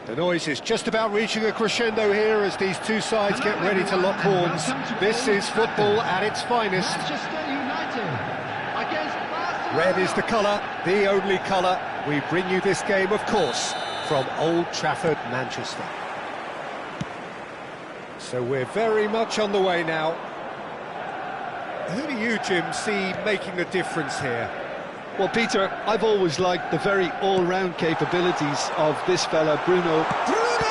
The noise is just about reaching a crescendo here as these two sides get ready to lock horns. This is football at its finest. Red is the colour, the only colour. We bring you this game, of course, from Old Trafford, Manchester. So we're very much on the way now. Who do you, Jim, see making the difference here? Well, Peter, I've always liked the very all-round capabilities of this fella, Bruno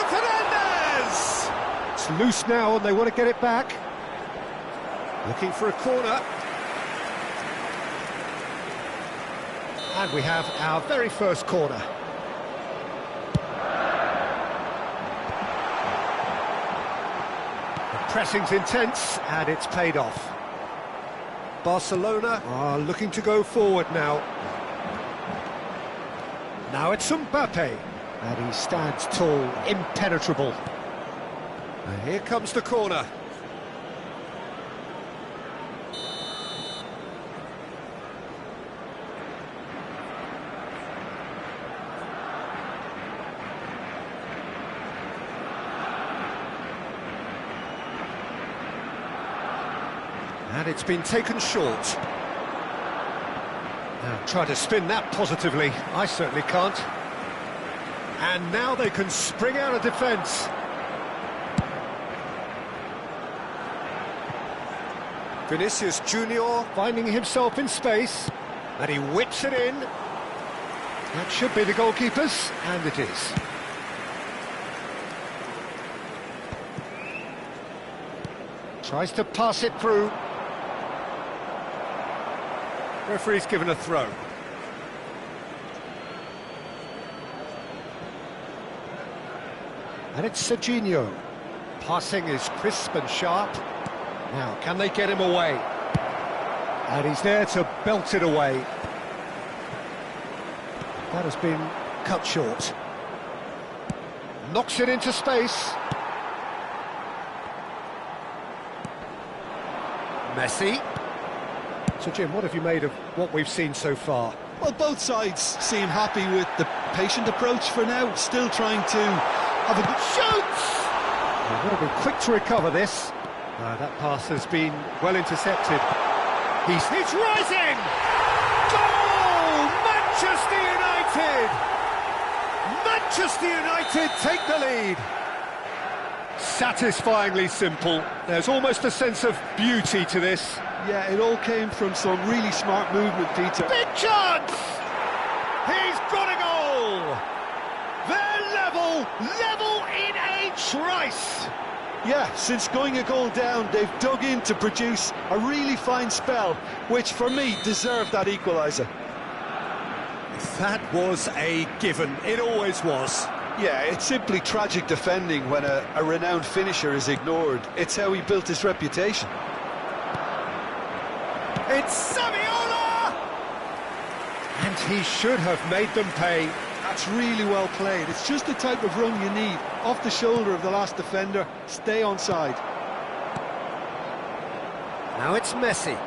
Fernandes! It's loose now and they want to get it back. Looking for a corner. And we have our very first corner. The pressing's intense and it's paid off. Barcelona are looking to go forward now. Now it's Mbappe, and he stands tall, impenetrable. And here comes the corner. And it's been taken short. Now try to spin that positively. I certainly can't. And now they can spring out of defence. Vinicius Junior finding himself in space. And he whips it in. That should be the goalkeeper's, and it is. Tries to pass it through. Referee's given a throw. And it's Serginho. Passing is crisp and sharp. Now, can they get him away? And he's there to belt it away. That has been cut short. Knocks it into space. Messi. So, Jim, what have you made of what we've seen so far? Well, both sides seem happy with the patient approach for now, still trying to have a good shot! They've got to be quick to recover this. That pass has been well intercepted. He's rising! Goal! Manchester United! Manchester United take the lead! Satisfyingly simple. There's almost a sense of beauty to this. Yeah, it all came from some really smart movement, Peter. Big chance! He's got a goal! They're level in a trice! Yeah, since going a goal down, they've dug in to produce a really fine spell, which for me deserved that equaliser. That was a given, it always was. Yeah, it's simply tragic defending when a renowned finisher is ignored. It's how he built his reputation. It's Saviola! And he should have made them pay. That's really well played. It's just the type of run you need. Off the shoulder of the last defender, stay onside. Now it's Messi.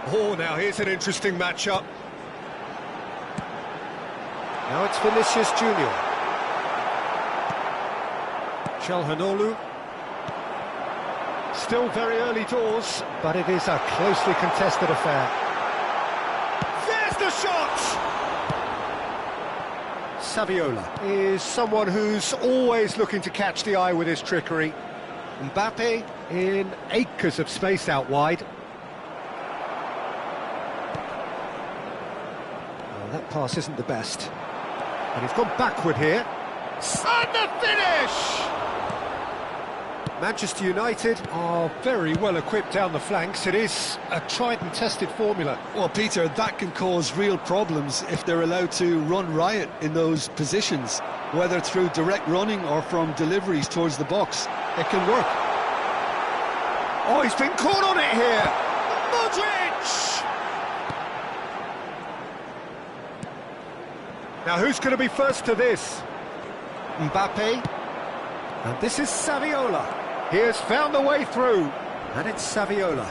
Oh, now here's an interesting matchup. Now it's Vinicius Junior. Çalhanoğlu. Still very early doors, but it is a closely contested affair. There's the shot! Saviola is someone who's always looking to catch the eye with his trickery. Mbappe in acres of space out wide. Well, that pass isn't the best. And he's gone backward here. And the finish! Manchester United are very well equipped down the flanks. It is a tried and tested formula. Well, Peter, that can cause real problems if they're allowed to run riot in those positions, whether through direct running or from deliveries towards the box. It can work. Oh, he's been caught on it here! Modric! Now, who's going to be first to this? Mbappe. And this is Saviola. He has found the way through. And it's Saviola.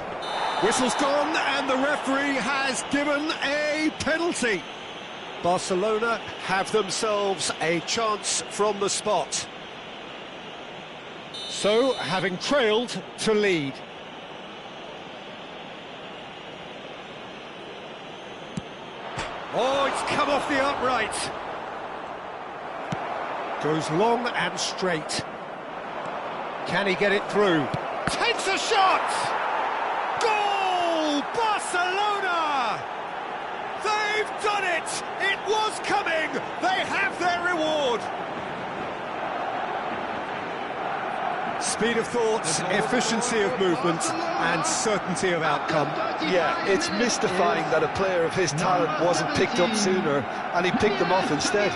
Whistle's gone, and the referee has given a penalty. Barcelona have themselves a chance from the spot. So, having trailed to lead. Oh, it's come off the upright. Goes long and straight. Can he get it through? Takes a shot! Goal! Barcelona! They've done it! It was coming! They have their reward! Speed of thought, efficiency of movement, and certainty of outcome. Yeah, it's mystifying that a player of his talent wasn't picked up sooner, and he picked them off instead.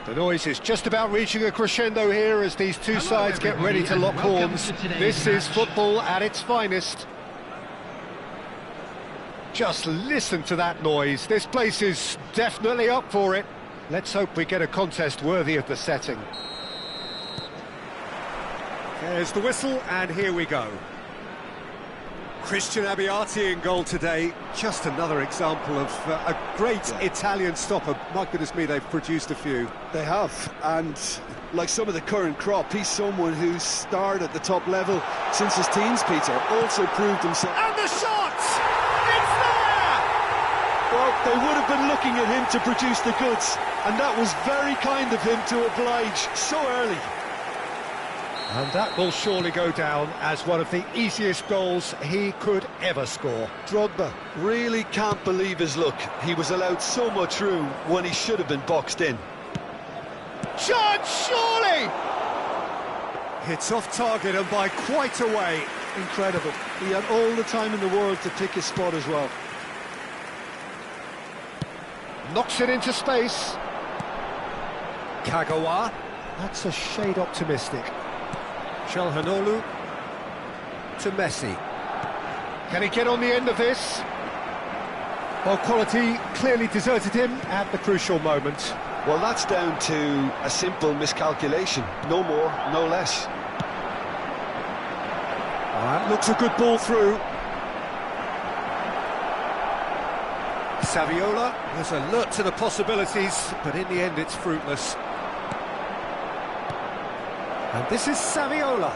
The noise is just about reaching a crescendo here as these two sides get ready to lock horns. This is football at its finest. Just listen to that noise. This place is definitely up for it. Let's hope we get a contest worthy of the setting. There's the whistle, and here we go. Christian Abbiati in goal today. Just another example of a great Italian stopper. My goodness me, they've produced a few. They have, and like some of the current crop, he's someone who's starred at the top level since his teens, Peter. Also proved himself. And the shot! It's there! Well, they would have been looking at him to produce the goods, and that was very kind of him to oblige so early. And that will surely go down as one of the easiest goals he could ever score. Drogba really can't believe his luck. He was allowed so much room when he should have been boxed in. Chance, surely! It's off target and by quite a way. Incredible. He had all the time in the world to pick his spot as well. Knocks it into space. Kagawa. That's a shade optimistic. Çalhanoğlu to Messi. Can he get on the end of this? Well, quality clearly deserted him at the crucial moment. Well, that's down to a simple miscalculation. No more, no less. Looks a good ball through. Saviola was alert to the possibilities, but in the end it's fruitless. And this is Saviola.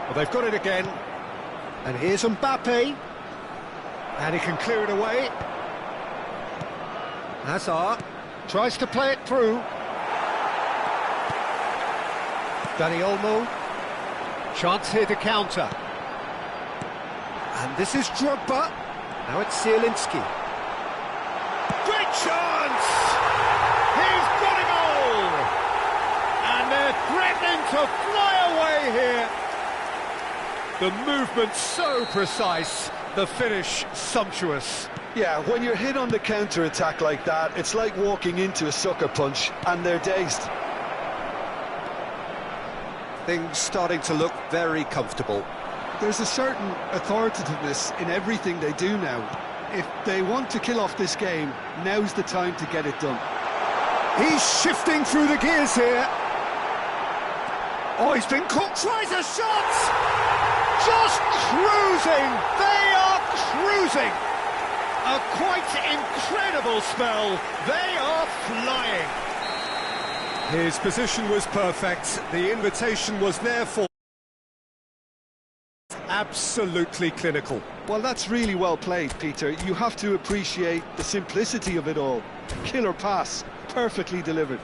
Well, they've got it again. And here's Mbappe. And he can clear it away. Hazard tries to play it through. Dani Olmo. Chance here to counter. And this is Drogba. Now it's Zielinski. Great chance! He's got a goal! And they're threatening to fly away here. The movement so precise, the finish sumptuous. Yeah, when you're hit on the counter-attack like that, it's like walking into a sucker punch, and they're dazed. Things starting to look very comfortable. There's a certain authoritativeness in everything they do now. If they want to kill off this game, now's the time to get it done. He's shifting through the gears here. Oh, he's been caught. Tries a shot! Just cruising! They are cruising! A quite incredible spell. They are flying. His position was perfect. The invitation was there for... Absolutely clinical. Well, that's really well played, Peter. You have to appreciate the simplicity of it all. Killer pass, perfectly delivered.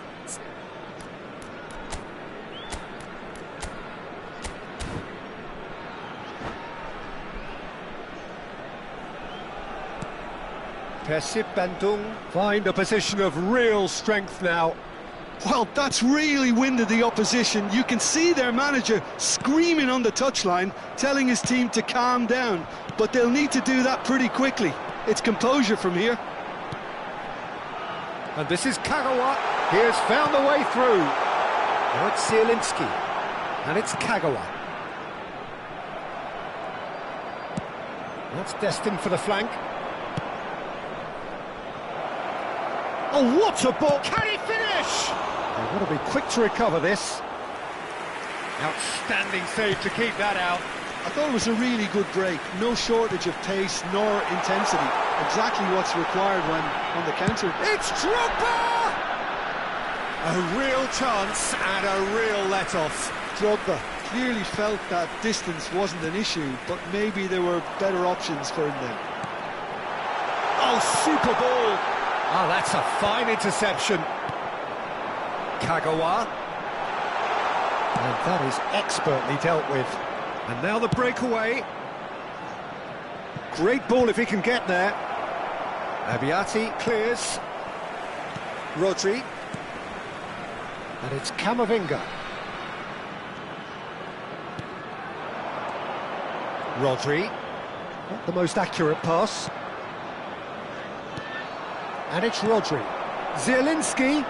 Persib Bandung find a position of real strength now. Well, that's really winded the opposition. You can see their manager screaming on the touchline, telling his team to calm down. But they'll need to do that pretty quickly. It's composure from here. And this is Kagawa. He has found the way through. Now it's Zielinski. And it's Kagawa. That's destined for the flank. Oh, what a ball! Can he finish? They've got to be quick to recover this. Outstanding save to keep that out. I thought it was a really good break. No shortage of pace nor intensity. Exactly what's required when on the counter. It's Drogba! A real chance and a real let-off. Drogba clearly felt that distance wasn't an issue, but maybe there were better options for him then. Oh, super ball! Oh, that's a fine interception. Kagawa. And that is expertly dealt with. And now the breakaway. Great ball if he can get there. Abiati clears. Rodri. And it's Camavinga. Rodri. Not the most accurate pass. And it's Rodri. Zielinski.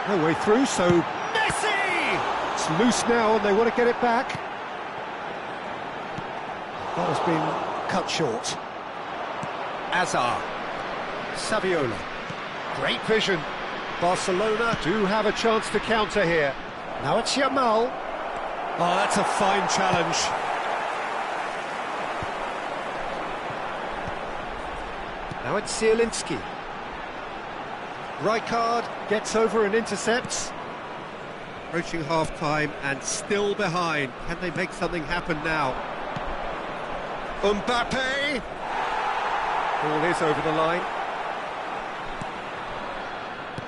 No way through, so Messi! It's loose now and they want to get it back. That has been cut short. Azar. Saviola. Great vision. Barcelona do have a chance to counter here. Now it's Yamal. Oh, that's a fine challenge. Now it's Zielinski. Rijkaard gets over and intercepts. Approaching half-time and still behind. Can they make something happen now? Mbappe! Ball is over the line.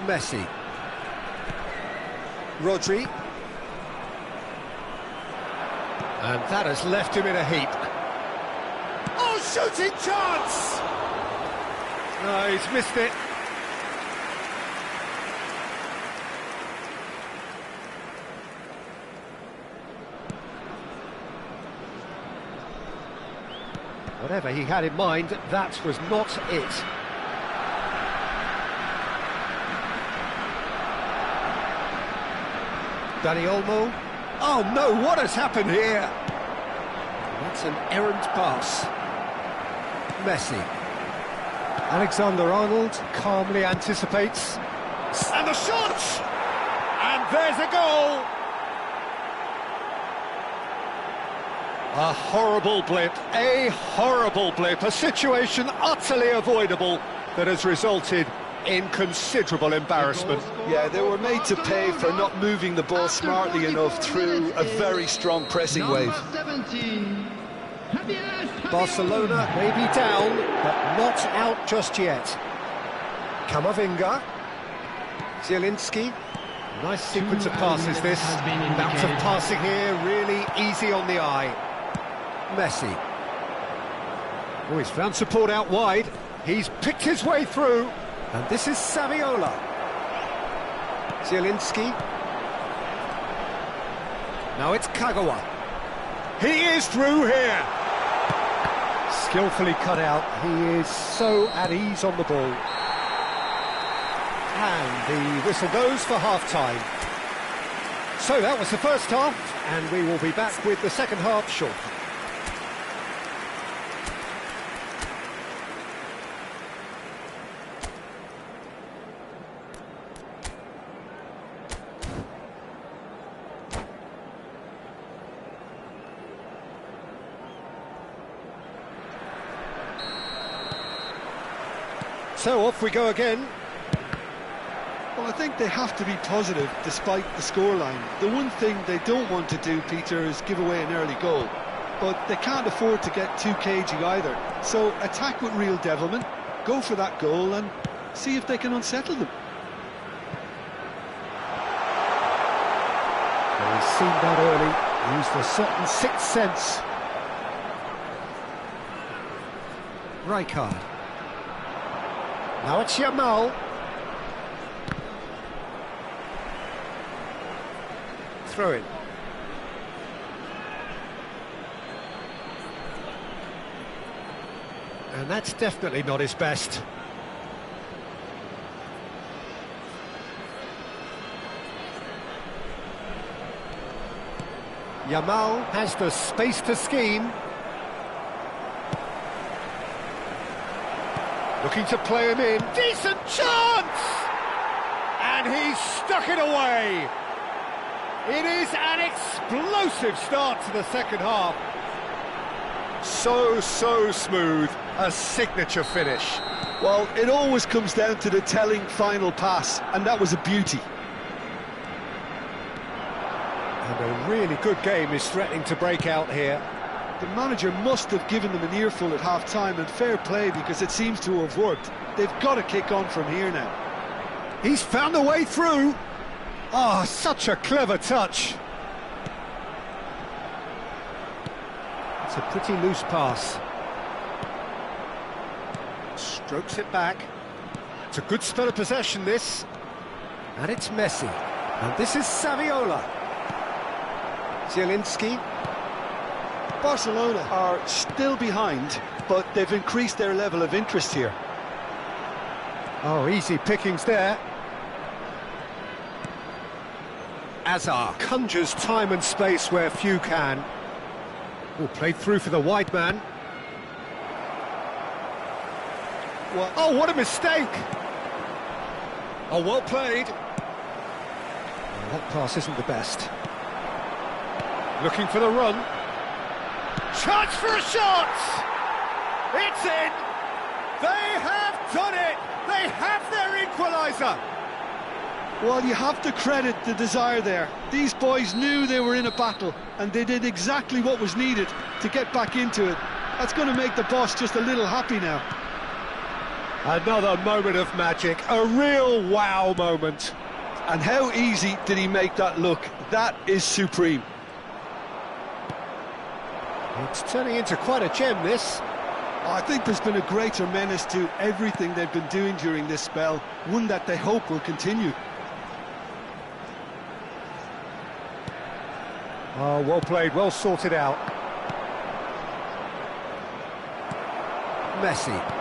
Messi. Rodri. And that has left him in a heap. Oh, shooting chance! No, he's missed it. Whatever he had in mind, that was not it. Dani Olmo. Oh no, what has happened here? That's an errant pass. Messi. Alexander-Arnold calmly anticipates. And the shot! And there's a goal! A horrible blip, a situation utterly avoidable that has resulted in considerable embarrassment. Yeah, they were made to pay for not moving the ball smartly enough through a very strong pressing wave. 17. Barcelona may be down, but not out just yet. Kamavinga, Zielinski. Nice sequence of passes this. Bounce of passing here, really easy on the eye. Messi. Oh, he's found support out wide. He's picked his way through. And this is Saviola. Zielinski. Now it's Kagawa. He is through here. Skillfully cut out. He is so at ease on the ball. And the whistle goes for half-time. So that was the first half, and we will be back with the second half shortly. So off we go again. Well, I think they have to be positive despite the scoreline. The one thing they don't want to do, Peter, is give away an early goal. But they can't afford to get too cagey either. So attack with real devilment, go for that goal and see if they can unsettle them. Well, he's seen that early, used a certain sixth sense. Rijkaard. Now it's Yamal. Throw it. And that's definitely not his best. Yamal has the space to scheme. Looking to play him in. Decent chance! And he's stuck it away. It is an explosive start to the second half. So smooth. A signature finish. Well, it always comes down to the telling final pass, and that was a beauty. And a really good game is threatening to break out here. The manager must have given them an earful at half-time, and fair play because it seems to have worked. They've got to kick on from here now. He's found a way through. Oh, such a clever touch. It's a pretty loose pass. Strokes it back. It's a good spell of possession, this. And it's Messi. And this is Saviola. Zielinski. Barcelona are still behind, but they've increased their level of interest here. Oh, easy pickings there. Azar conjures time and space where few can. Oh, played through for the wide man. Oh, what a mistake! Oh, well played. Well, that pass isn't the best. Looking for the run. Chance for a shot! It's in! They have done it! They have their equaliser! Well, you have to credit the desire there. These boys knew they were in a battle, and they did exactly what was needed to get back into it. That's going to make the boss just a little happy now. Another moment of magic, a real wow moment. And how easy did he make that look? That is supreme. It's turning into quite a gem, this. I think there's been a greater menace to everything they've been doing during this spell, one that they hope will continue. Oh, well played, well sorted out. Messi.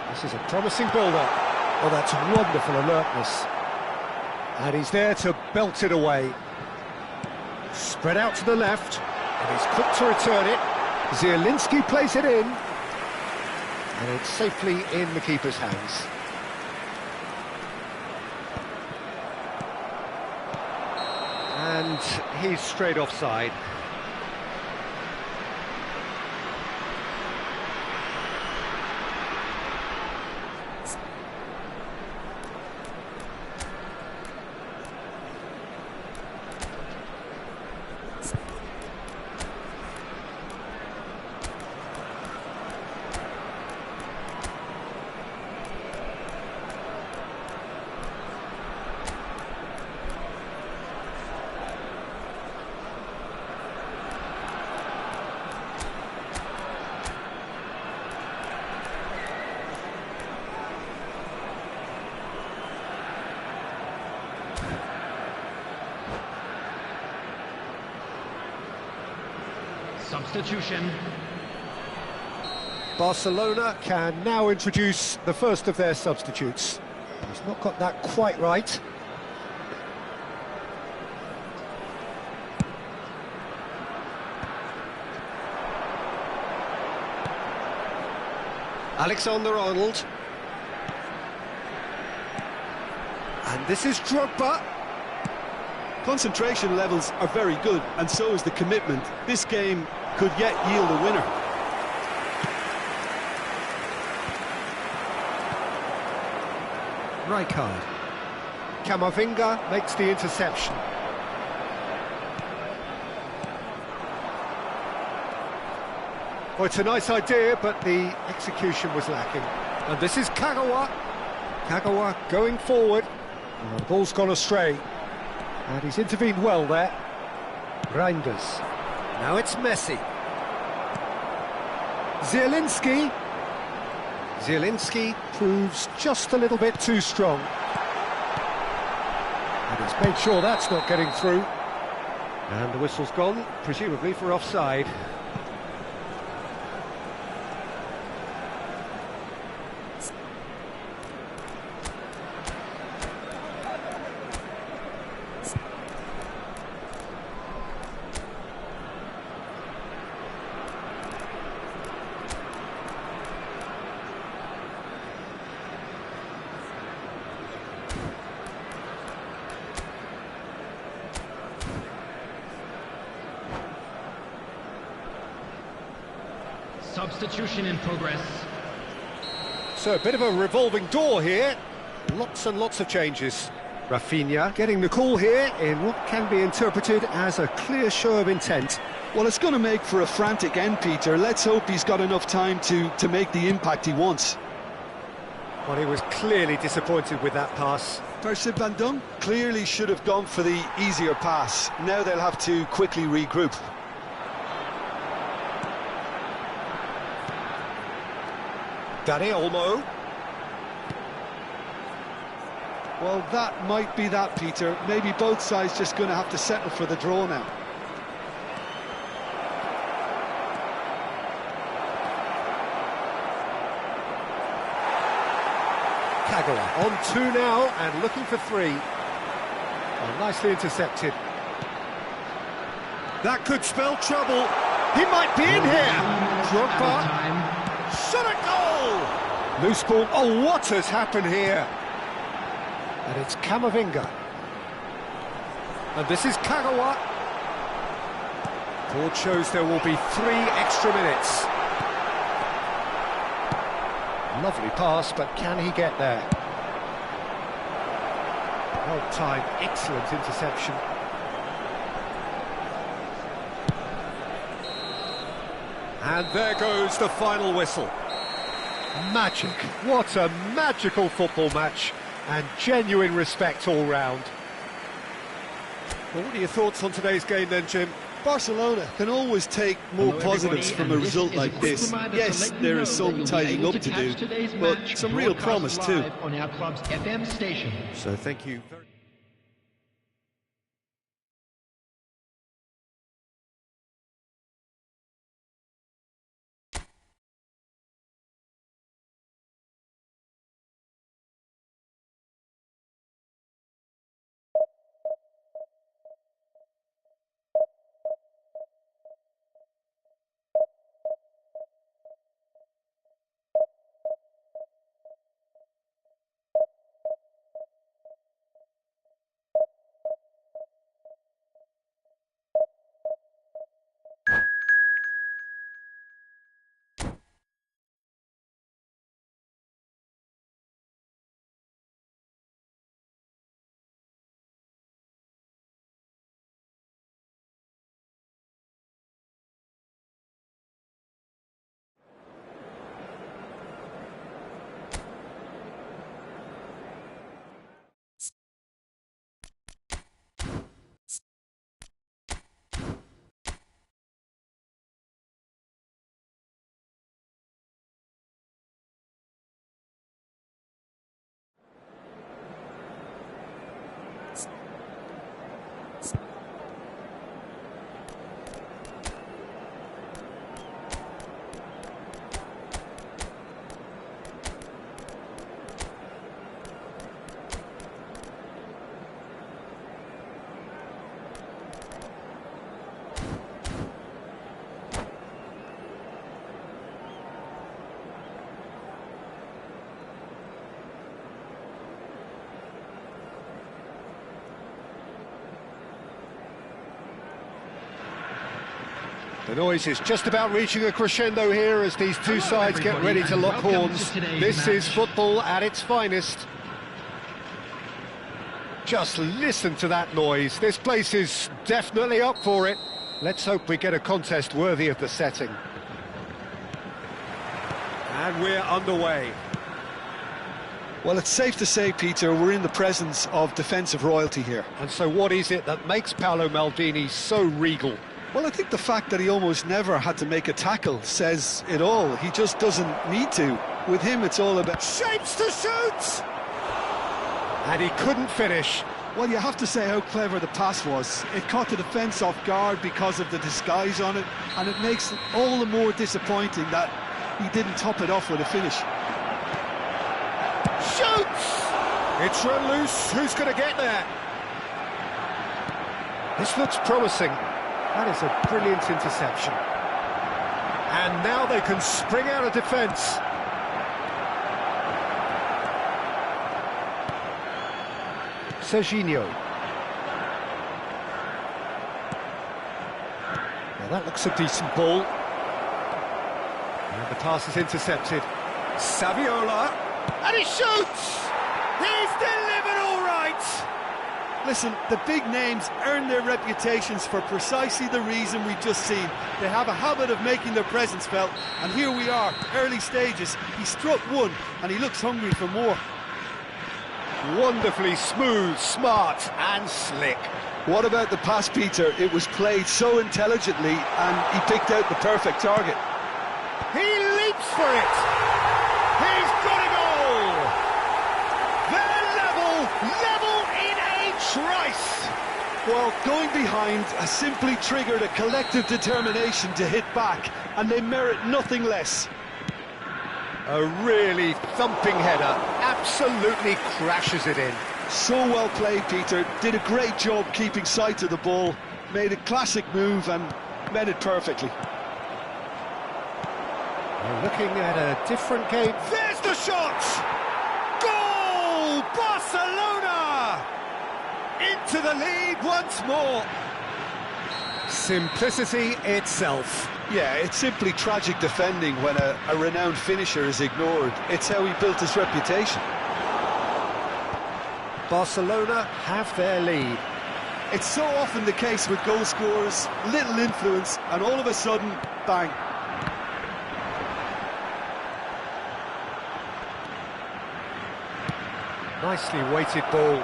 This is a promising build-up. Oh, that's wonderful alertness. And he's there to belt it away. Spread out to the left, and he's quick to return it. Zielinski plays it in, and it's safely in the keeper's hands. And he's straight offside. Substitution. Barcelona can now introduce the first of their substitutes. He's not got that quite right. Alexander-Arnold. And this is Drogba. Concentration levels are very good, and so is the commitment. This game could yet yield a winner. Rijkaard. Camavinga makes the interception. Well, it's a nice idea, but the execution was lacking. And this is Kagawa. Kagawa going forward. And the ball's gone astray. And he's intervened well there. Reinders. Now it's Messi. Zielinski. Zielinski proves just a little bit too strong. And he's made sure that's not getting through. And the whistle's gone, presumably for offside. Substitution in progress. So a bit of a revolving door here. Lots and lots of changes. Rafinha getting the call here in what can be interpreted as a clear show of intent. Well, it's going to make for a frantic end, Peter. Let's hope he's got enough time to make the impact he wants. Well, he was clearly disappointed with that pass. Percy Van Dum clearly should have gone for the easier pass. Now they'll have to quickly regroup. Dani Olmo. Well, that might be that, Peter. Maybe both sides just going to have to settle for the draw now. Kagawa on two now and looking for three. Oh, nicely intercepted. That could spell trouble. He might be in here. Drogba. Shot a goal! Loose ball. Oh, what has happened here? And it's Camavinga. And this is Kagawa. Board shows there will be 3 extra minutes. Lovely pass, but can he get there? Well timed, excellent interception. And there goes the final whistle. Magic. What a magical football match. And genuine respect all round. Well, what are your thoughts on today's game then, Jim? Barcelona can always take more positives from a result like this. Yes, there is some tidying up to do, but some real promise too. On our club's FM station. So thank you very The noise is just about reaching a crescendo here as these two sides get ready to lock horns. This is football at its finest. Just listen to that noise. This place is definitely up for it. Let's hope we get a contest worthy of the setting. And we're underway. Well, it's safe to say, Peter, we're in the presence of defensive royalty here. And so what is it that makes Paolo Maldini so regal? Well, I think the fact that he almost never had to make a tackle says it all. He just doesn't need to. With him, it's all about shapes to shoot! And he couldn't finish. Well, you have to say how clever the pass was. It caught the defence off guard because of the disguise on it, and it makes it all the more disappointing that he didn't top it off with a finish. Shoots! It's run loose. Who's going to get there? This looks promising. That is a brilliant interception. And now they can spring out of defence. Serginho. Well, that looks a decent ball. And the pass is intercepted. Saviola. And he shoots! He's delivered all right! Listen, the big names earn their reputations for precisely the reason we've just seen. They have a habit of making their presence felt, and here we are, early stages. He struck one, and he looks hungry for more. Wonderfully smooth, smart and slick. What about the pass, Peter? It was played so intelligently, and he picked out the perfect target. He leaps for it! He's got a goal! They're level in a trice! Well, going behind has simply triggered a collective determination to hit back, and they merit nothing less. A really thumping header, absolutely crashes it in. So well played, Peter. Did a great job keeping sight of the ball, made a classic move and met it perfectly. We're looking at a different game. There's the shot! Goal! Barcelona! Into the lead once more. Simplicity itself. Yeah, it's simply tragic defending when a renowned finisher is ignored. It's how he built his reputation. Barcelona have their lead. It's so often the case with goal scorers, little influence, and all of a sudden, bang. Nicely weighted ball.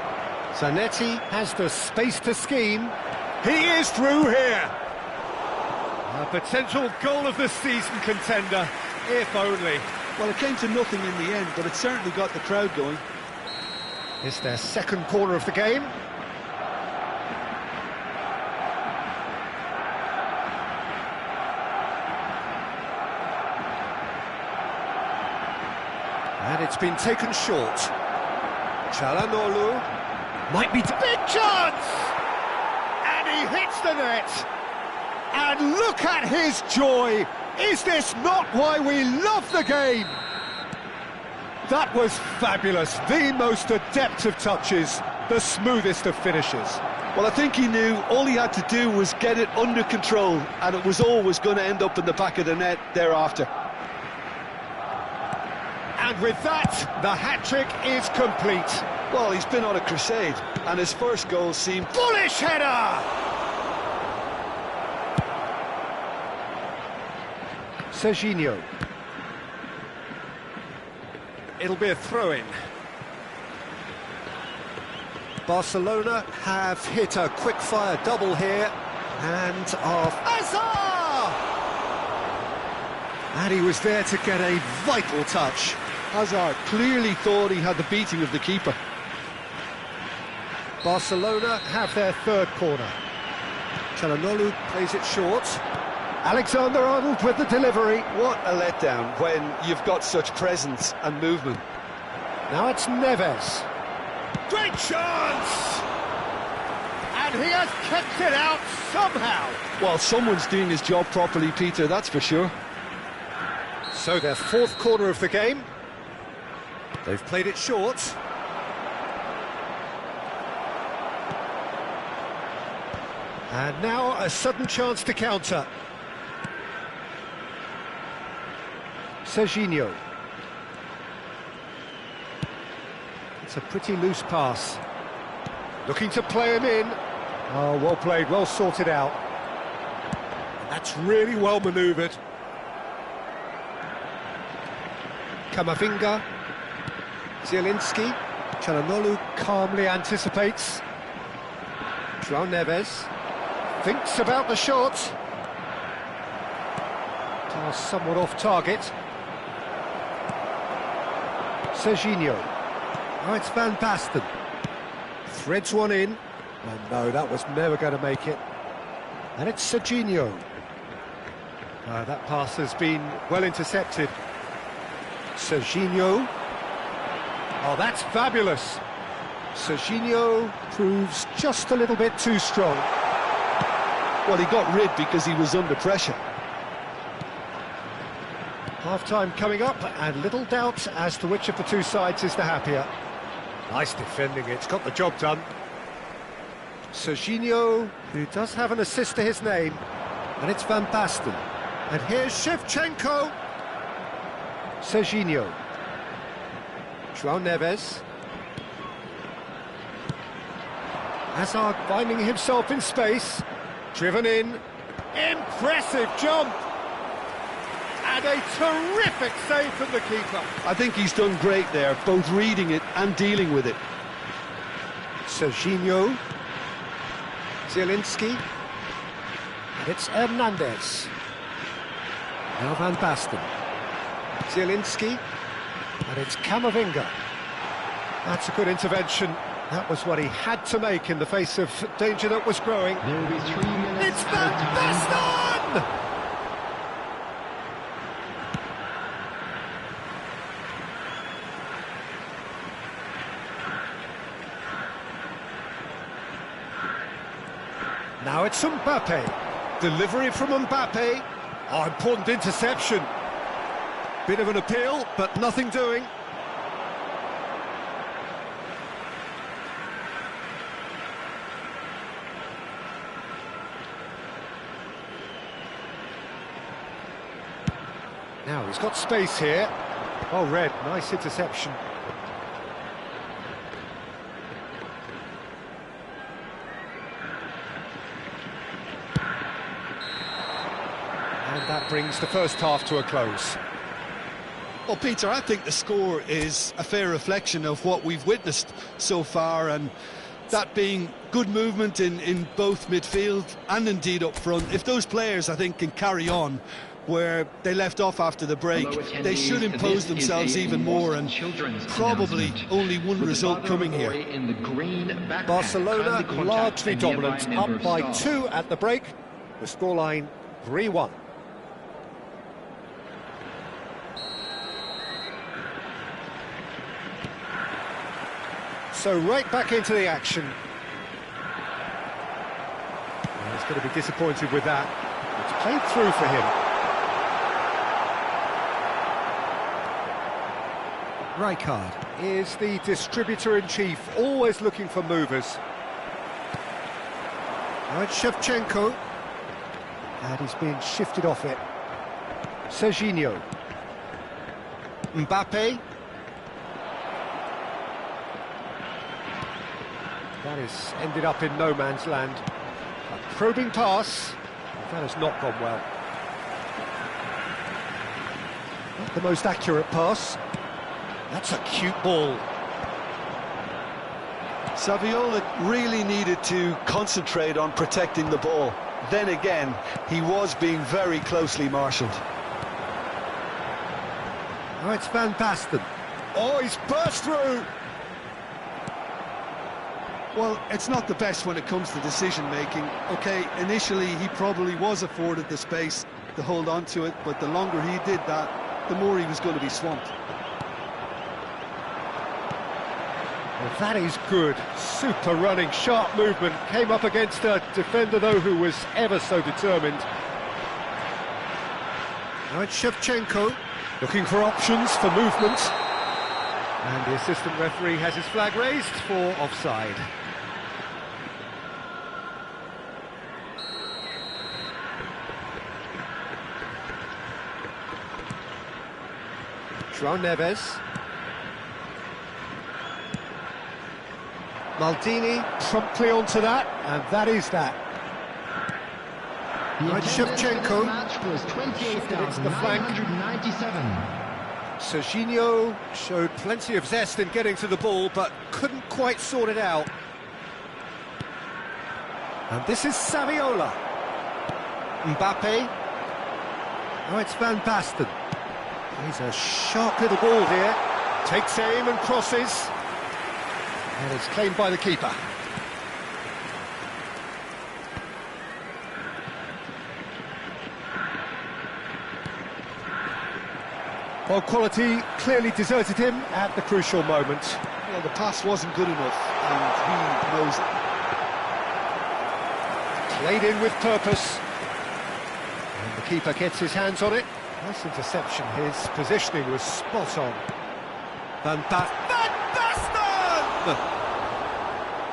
Zanetti has the space to scheme. He is through here. A potential goal of the season contender, if only. Well, it came to nothing in the end, but it certainly got the crowd going. It's their second corner of the game. And it's been taken short. Çalhanoğlu might be big chance! And he hits the net! And look at his joy! Is this not why we love the game? That was fabulous, the most adept of touches, the smoothest of finishes. Well, I think he knew all he had to do was get it under control, and it was always going to end up in the back of the net thereafter. And with that, the hat-trick is complete. Well, he's been on a crusade, and his first goal seemed... Bullish header! Serginho. It'll be a throw-in. Barcelona have hit a quick-fire double here, and off Hazard! And he was there to get a vital touch. Hazard clearly thought he had the beating of the keeper. Barcelona have their third corner. Çalhanoğlu plays it short. Alexander-Arnold with the delivery. What a letdown when you've got such presence and movement. Now it's Neves. Great chance! And he has kept it out somehow. Well, someone's doing his job properly, Peter, that's for sure. So their fourth corner of the game. They've played it short. And now a sudden chance to counter. Serginho. It's a pretty loose pass. Looking to play him in. Oh, well played, well sorted out. That's really well manoeuvred. Kamavinga. Zielinski. Çalhanoğlu calmly anticipates. João Neves thinks about the shot. Pass somewhat off target. Serginho. Oh, it's Van Basten. Threads one in. Oh no, that was never going to make it. And it's Serginho. That pass has been well intercepted. Serginho. Oh, that's fabulous. Serginho proves just a little bit too strong. Well, he got rid because he was under pressure. Half-time coming up, and little doubt as to which of the two sides is the happier. Nice defending, it's got the job done. Serginho, who does have an assist to his name, and it's Van Basten. And here's Shevchenko. Serginho. João Neves. Hazard finding himself in space. Driven in. Impressive jump. And a terrific save from the keeper. I think he's done great there, both reading it and dealing with it. Serginho. Zielinski. And it's Hernandez. Now Van Basten. Zielinski. And it's Kamavinga. That's a good intervention. That was what he had to make in the face of danger that was growing. There will be 3 minutes. It's Van Basten! Now it's Mbappe. Delivery from Mbappe. Oh, important interception. Bit of an appeal, but nothing doing. Now he's got space here. Oh, Red, nice interception. And that brings the first half to a close. Well, Peter, I think the score is a fair reflection of what we've witnessed so far, and that being good movement in both midfield and indeed up front. If those players, I think, can carry on where they left off after the break, they should impose themselves even more, and probably only one result coming here. Barcelona largely dominant, up by 2 at the break. The scoreline 3-1. So right back into the action. Well, he's going to be disappointed with that. It's played through for him. Rijkaard is the distributor-in-chief, always looking for movers. Now it's Shevchenko. And he's been shifted off it. Serginho. Mbappe. That has ended up in no man's land. A probing pass. That has not gone well. Not the most accurate pass. That's a cute ball. Saviola really needed to concentrate on protecting the ball. Then again, he was being very closely marshalled. Oh, it's Van Basten. Oh, he's burst through. Well, it's not the best when it comes to decision-making. OK, initially he probably was afforded the space to hold on to it, but the longer he did that, the more he was going to be swamped. Well, that is good. Super running, sharp movement. Came up against a defender, though, who was ever so determined. Now it's Shevchenko, looking for options for movement. And the assistant referee has his flag raised for offside. João Neves. Maldini promptly onto that, and that is that. Right, Shevchenko shifted the flank. 28,997. Serginho showed plenty of zest in getting to the ball, but couldn't quite sort it out. And this is Saviola. Mbappe. Now it's Van Basten. He's a sharp little ball here. Takes aim and crosses. And it's claimed by the keeper. Well, quality clearly deserted him at the crucial moment. Well, the pass wasn't good enough, and he knows it. Played in with purpose. And the keeper gets his hands on it. Nice interception. His positioning was spot on. Van Basten!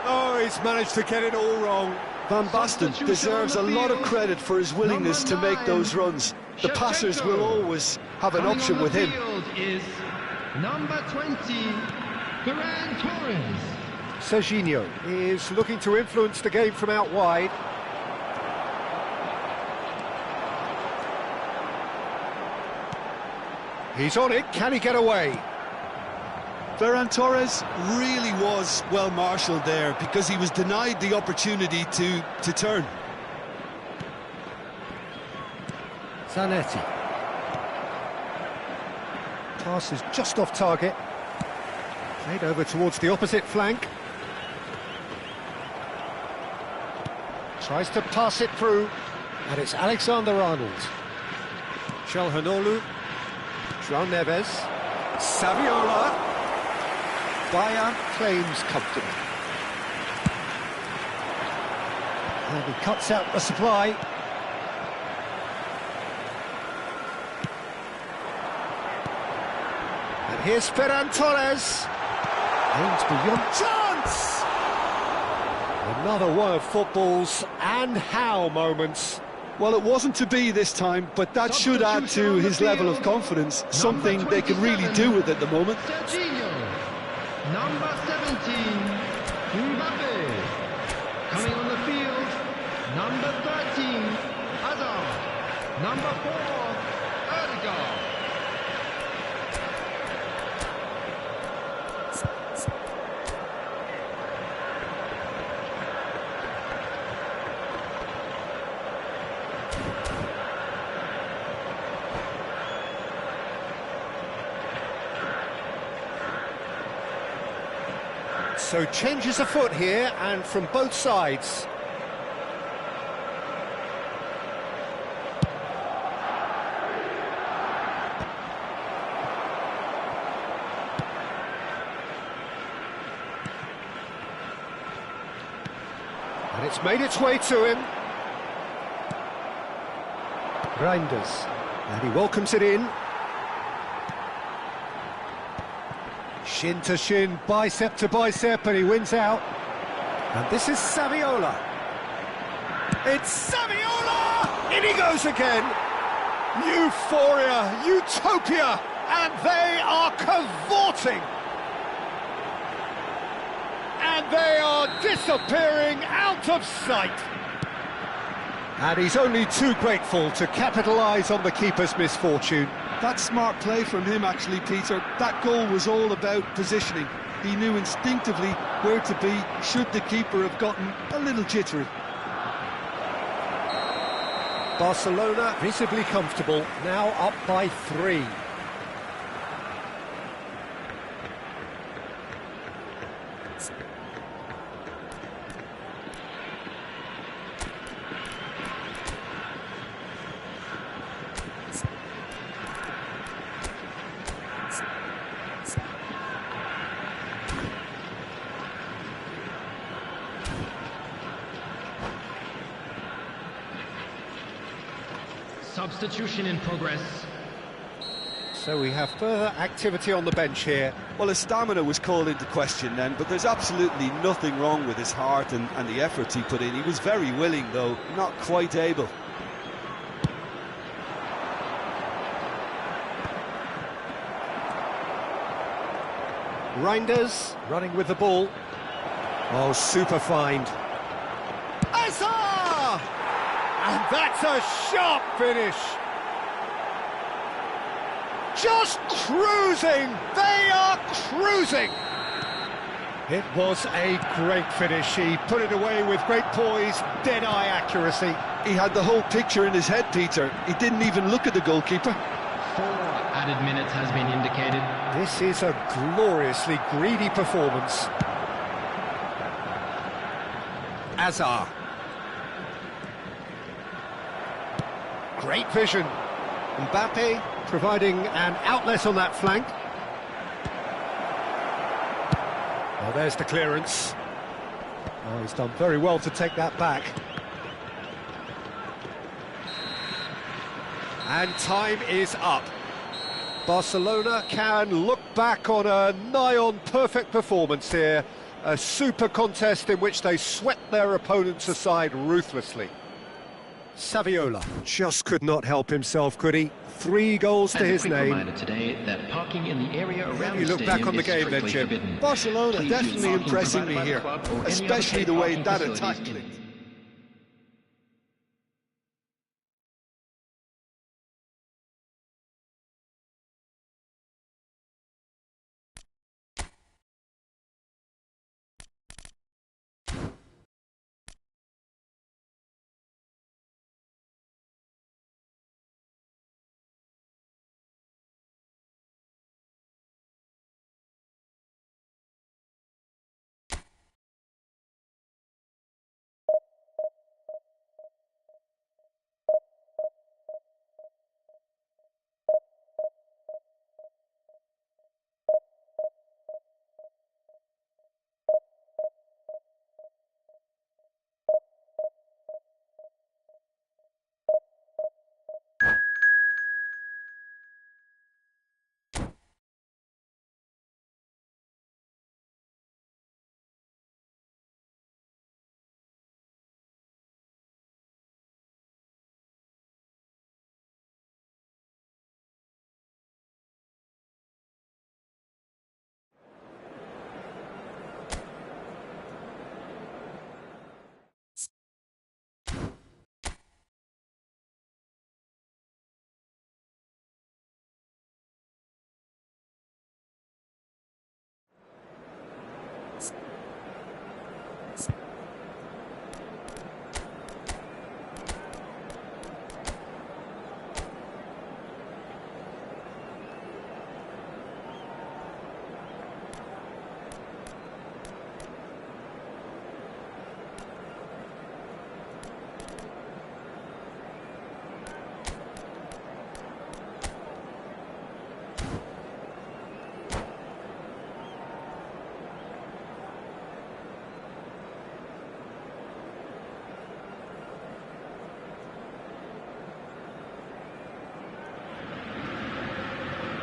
Oh, he's managed to get it all wrong. Van Basten deserves a lot of credit for his willingness to make those runs. The passers will always have an option with him. Is number 20, Ferran Torres. Serginho is looking to influence the game from out wide. He's on it, can he get away? Ferran Torres really was well marshalled there because he was denied the opportunity to turn. Zanetti. Pass is just off target. Played over towards the opposite flank. Tries to pass it through, and it's Alexander-Arnold. Calhanoglu. João Neves. Saviola. Bayern claims comfortably. And he cuts out the supply. And here's Ferran Torres. Aims beyond chance! Another one of football's and how moments. Well, it wasn't to be this time, but that should add to his level of confidence, something they can really do with at the moment. Serginho. Number 17, Mbappe. Coming on the field, number 13, Hazard. Number 4, Odegaard. So changes afoot here, and from both sides. And it's made its way to him. Reinders, and he welcomes it in. Shin to shin, bicep to bicep, and he wins out. And this is Saviola. It's Saviola! In he goes again. Euphoria, utopia, and they are cavorting. And they are disappearing out of sight. And he's only too grateful to capitalise on the keeper's misfortune. That's smart play from him, actually, Peter. That goal was all about positioning. He knew instinctively where to be should the keeper have gotten a little jittery. Barcelona visibly comfortable, now up by 3. Substitution in progress. So we have further activity on the bench here. Well, his stamina was called into question then, but there's absolutely nothing wrong with his heart and the efforts he put in. He was very willing, though, not quite able. Reinders running with the ball. Oh, super find. Azar! And that's a sharp finish. Just cruising! They are cruising! It was a great finish. He put it away with great poise, dead-eye accuracy. He had the whole picture in his head, Peter. He didn't even look at the goalkeeper. 4 added minutes has been indicated. This is a gloriously greedy performance. Azar. Great vision. Mbappe providing an outlet on that flank. Well, there's the clearance. Oh, he's done very well to take that back. And time is up. Barcelona can look back on a nigh-on perfect performance here. A super contest in which they swept their opponents aside ruthlessly. Saviola just could not help himself, could he? 3 goals to his name. Reminder today that parking in the area around You the look back on the stadium game then, is Jim. forbidden. Barcelona Please definitely use impressing me parking here, provided by the club or any especially other the way parking that facilities attack in- clicked.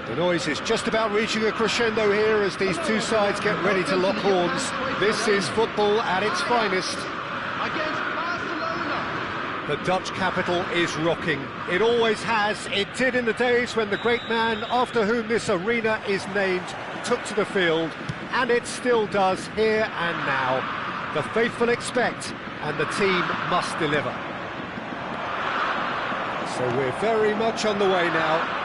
The noise is just about reaching a crescendo here as these two sides get ready to lock horns. This is football at its finest. Against Barcelona. The Dutch capital is rocking. It always has. It did in the days when the great man after whom this arena is named took to the field, and it still does here and now. The faithful expect, and the team must deliver. So we're very much on the way now.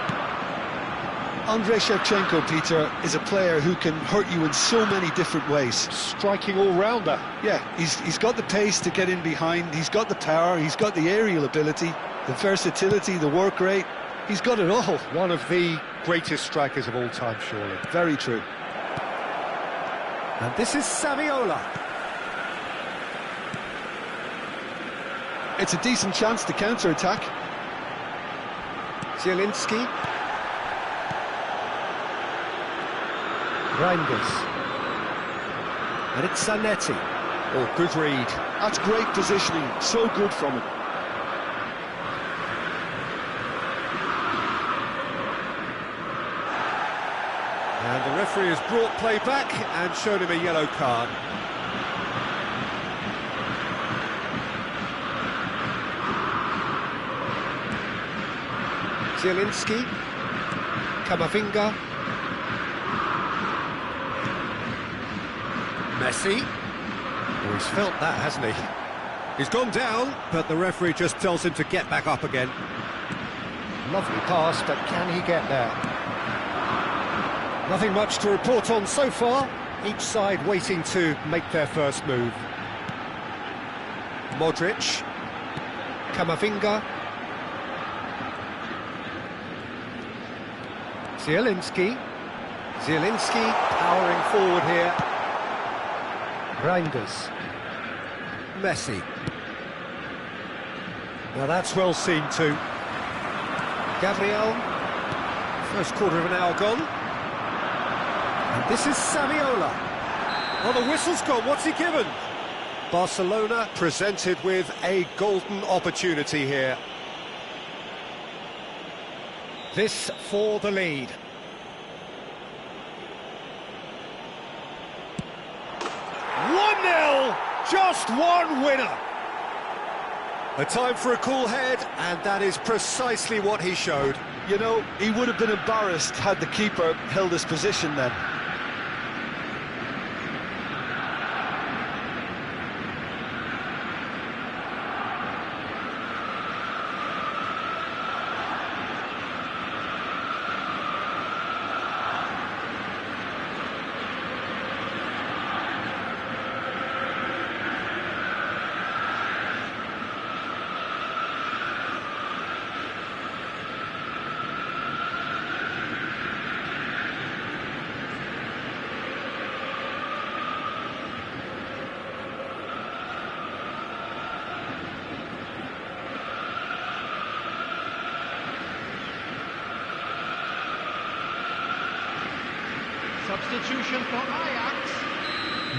Andrei Shevchenko, Peter, is a player who can hurt you in so many different ways. Striking all-rounder. Yeah, he's got the pace to get in behind, he's got the power, he's got the aerial ability, the versatility, the work rate. He's got it all. One of the greatest strikers of all time, surely. Very true. And this is Saviola. It's a decent chance to counter-attack. Zielinski. Reinders. And it's Zanetti. Oh, good read. That's great positioning, so good from him. And the referee has brought play back and shown him a yellow card. Zielinski. Camavinga. Messi. Oh, he's felt that, hasn't he? He's gone down, but the referee just tells him to get back up again. Lovely pass, but can he get there? Nothing much to report on so far. Each side waiting to make their first move. Modric. Kamavinga. Zielinski. Zielinski powering forward here. Reinders. Messi. Now that's well seen too. Gabriel. First quarter of an hour gone. And this is Saviola. Oh, the whistle's gone. What's he given? Barcelona presented with a golden opportunity here. This for the lead. Just one winner. A time for a cool head, and that is precisely what he showed. You know, he would have been embarrassed had the keeper held his position then. Substitution for Ajax,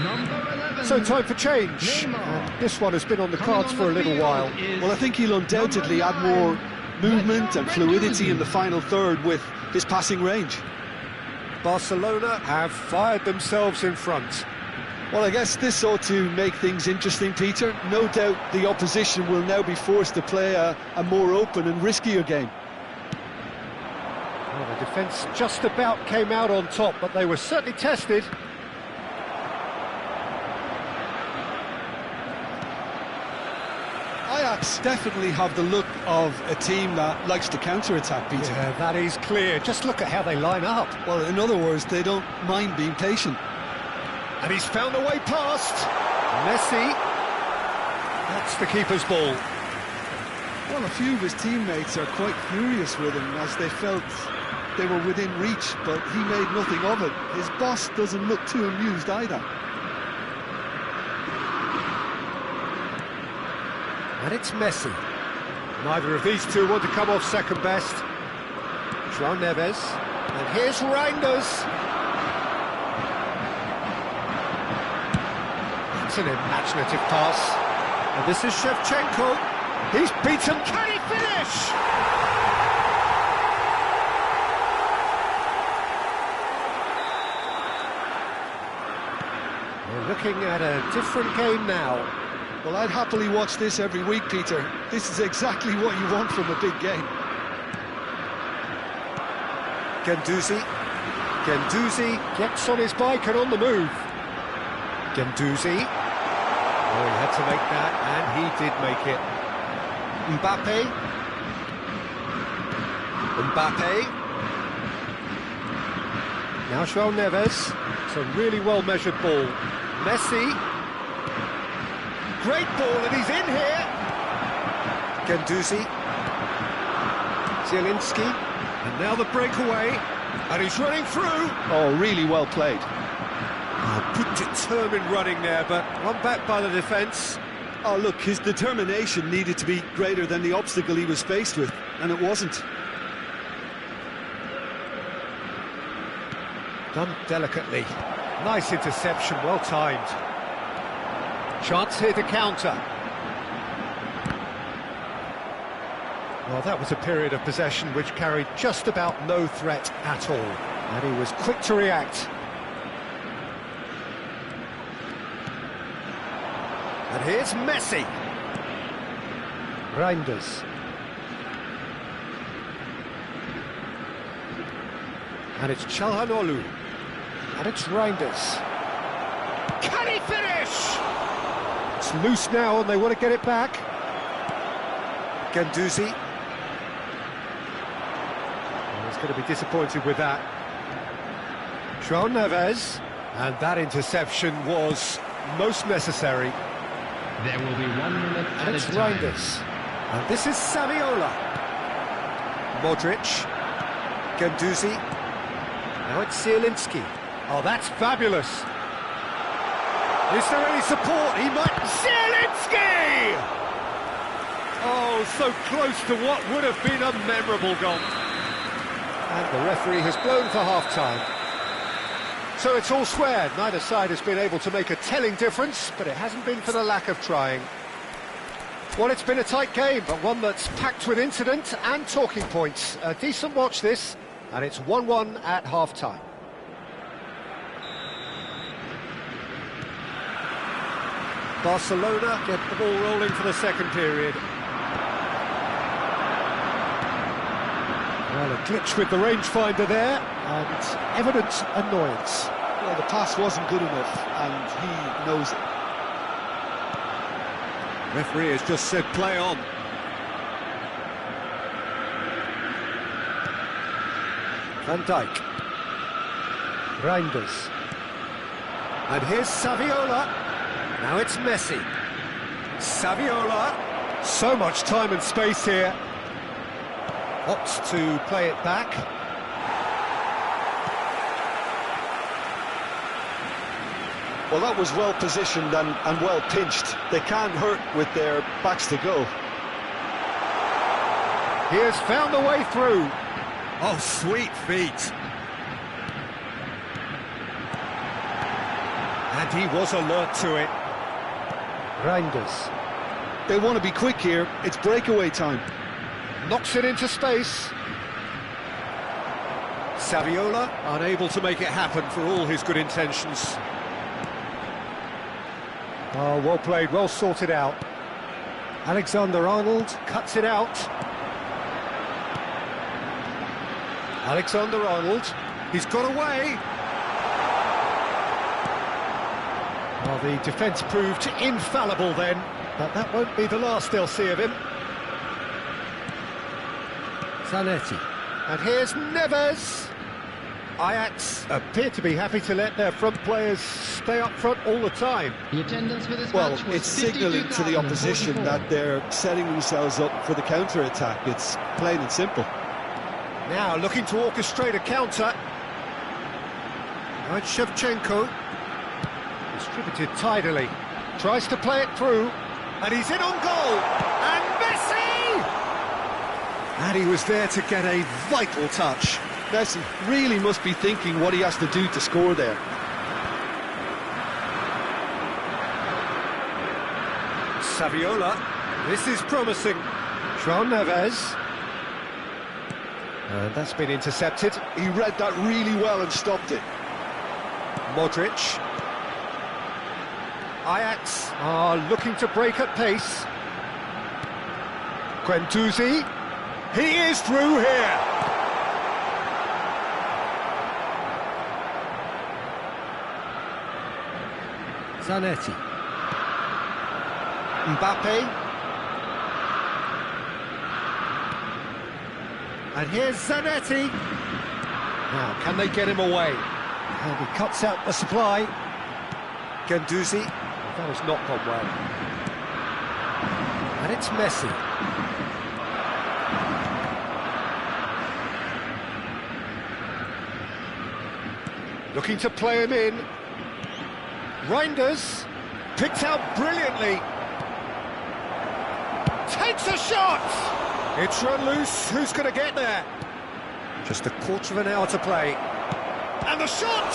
number 11. So time for change. And this one has been on the cards for a little while. Well, I think he'll undoubtedly add more movement and fluidity in the final third with his passing range. Barcelona have fired themselves in front. Well, I guess this ought to make things interesting, Peter. No doubt the opposition will now be forced to play a more open and riskier game. Well, the defence just about came out on top, but they were certainly tested. Ajax definitely have the look of a team that likes to counter-attack, Peter. Yeah, that is clear. Just look at how they line up. Well, in other words, they don't mind being patient. And he's found a way past. Messi. That's the keeper's ball. Well, a few of his teammates are quite furious with him as they felt they were within reach, but he made nothing of it. His boss doesn't look too amused either. And it's Messi. Neither of these two want to come off second best. João Neves. And here's Reinders. That's an imaginative pass. And this is Shevchenko. He's beaten. Can he finish? We're looking at a different game now. Well, I'd happily watch this every week, Peter. This is exactly what you want from a big game. Guendouzi. Guendouzi gets on his bike and on the move. Guendouzi. Oh, he had to make that, and he did make it. Mbappe. Mbappe. Now João Neves. It's a really well-measured ball. Messi. Great ball, and he's in here. Guendouzi. Zielinski. And now the breakaway. And he's running through. Oh, really well played. Oh, good determined running there, but run back by the defence. Oh, look, his determination needed to be greater than the obstacle he was faced with, and it wasn't. Done delicately. Nice interception, well timed. Chance here to counter. Well, that was a period of possession which carried just about no threat at all. And he was quick to react. And here's Messi. Reinders. And it's Çalhanoğlu. And it's Reinders. Can he finish? It's loose now and they want to get it back. Guendouzi. He's going to be disappointed with that. João Neves. And that interception was most necessary. There will be 1 minute And it's Reinders. And this is Saviola. Modric. Guendouzi. Now it's Zielinski. Oh, that's fabulous. Is there any support? He might... Zielinski! Oh, so close to what would have been a memorable goal. And the referee has blown for half-time. So it's all square. Neither side has been able to make a telling difference, but it hasn't been for the lack of trying. Well, it's been a tight game, but one that's packed with incident and talking points. A decent watch this, and it's 1-1 at half-time. Barcelona get the ball rolling for the second period. Well, a glitch with the rangefinder there, and evident annoyance. Well, the pass wasn't good enough, and he knows it. Referee has just said play on. Van Dijk. Reinders. And here's Saviola. Now it's Messi. Saviola. So much time and space here. Opts to play it back. Well, that was well positioned and well pinched. They can't hurt with their backs to go. He has found a way through. Oh, sweet feet. And he was alert to it. Reinders. They want to be quick here. It's breakaway time. Knocks it into space. Saviola unable to make it happen for all his good intentions. Oh, well played, well sorted out. Alexander-Arnold cuts it out. Alexander-Arnold, he's got away. Well, the defence proved infallible then, but that won't be the last they'll see of him. Zanetti. And here's Neves. Ajax appear to be happy to let their front players stay up front all the time. The attendance for this Well, match was it's signalling to the opposition 52,044. that they're setting themselves up for the counter-attack. It's plain and simple. Now looking to orchestrate a counter. Now it's Shevchenko. Distributed tidily. Tries to play it through. And he's in on goal. And Messi! And he was there to get a vital touch. Messi really must be thinking what he has to do to score there. Saviola. This is promising. João Neves. And that's been intercepted. He read that really well and stopped it. Modric. Ajax are looking to break at pace. Guendouzi. He is through here. Zanetti. Mbappe. And here's Zanetti. Now, can they get him away? And he cuts out the supply. Guendouzi. That has not gone well. And it's Messi. Looking to play him in. Reinders. Picked out brilliantly. Takes a shot! It's run loose. Who's going to get there? Just a quarter of an hour to play. And the shot!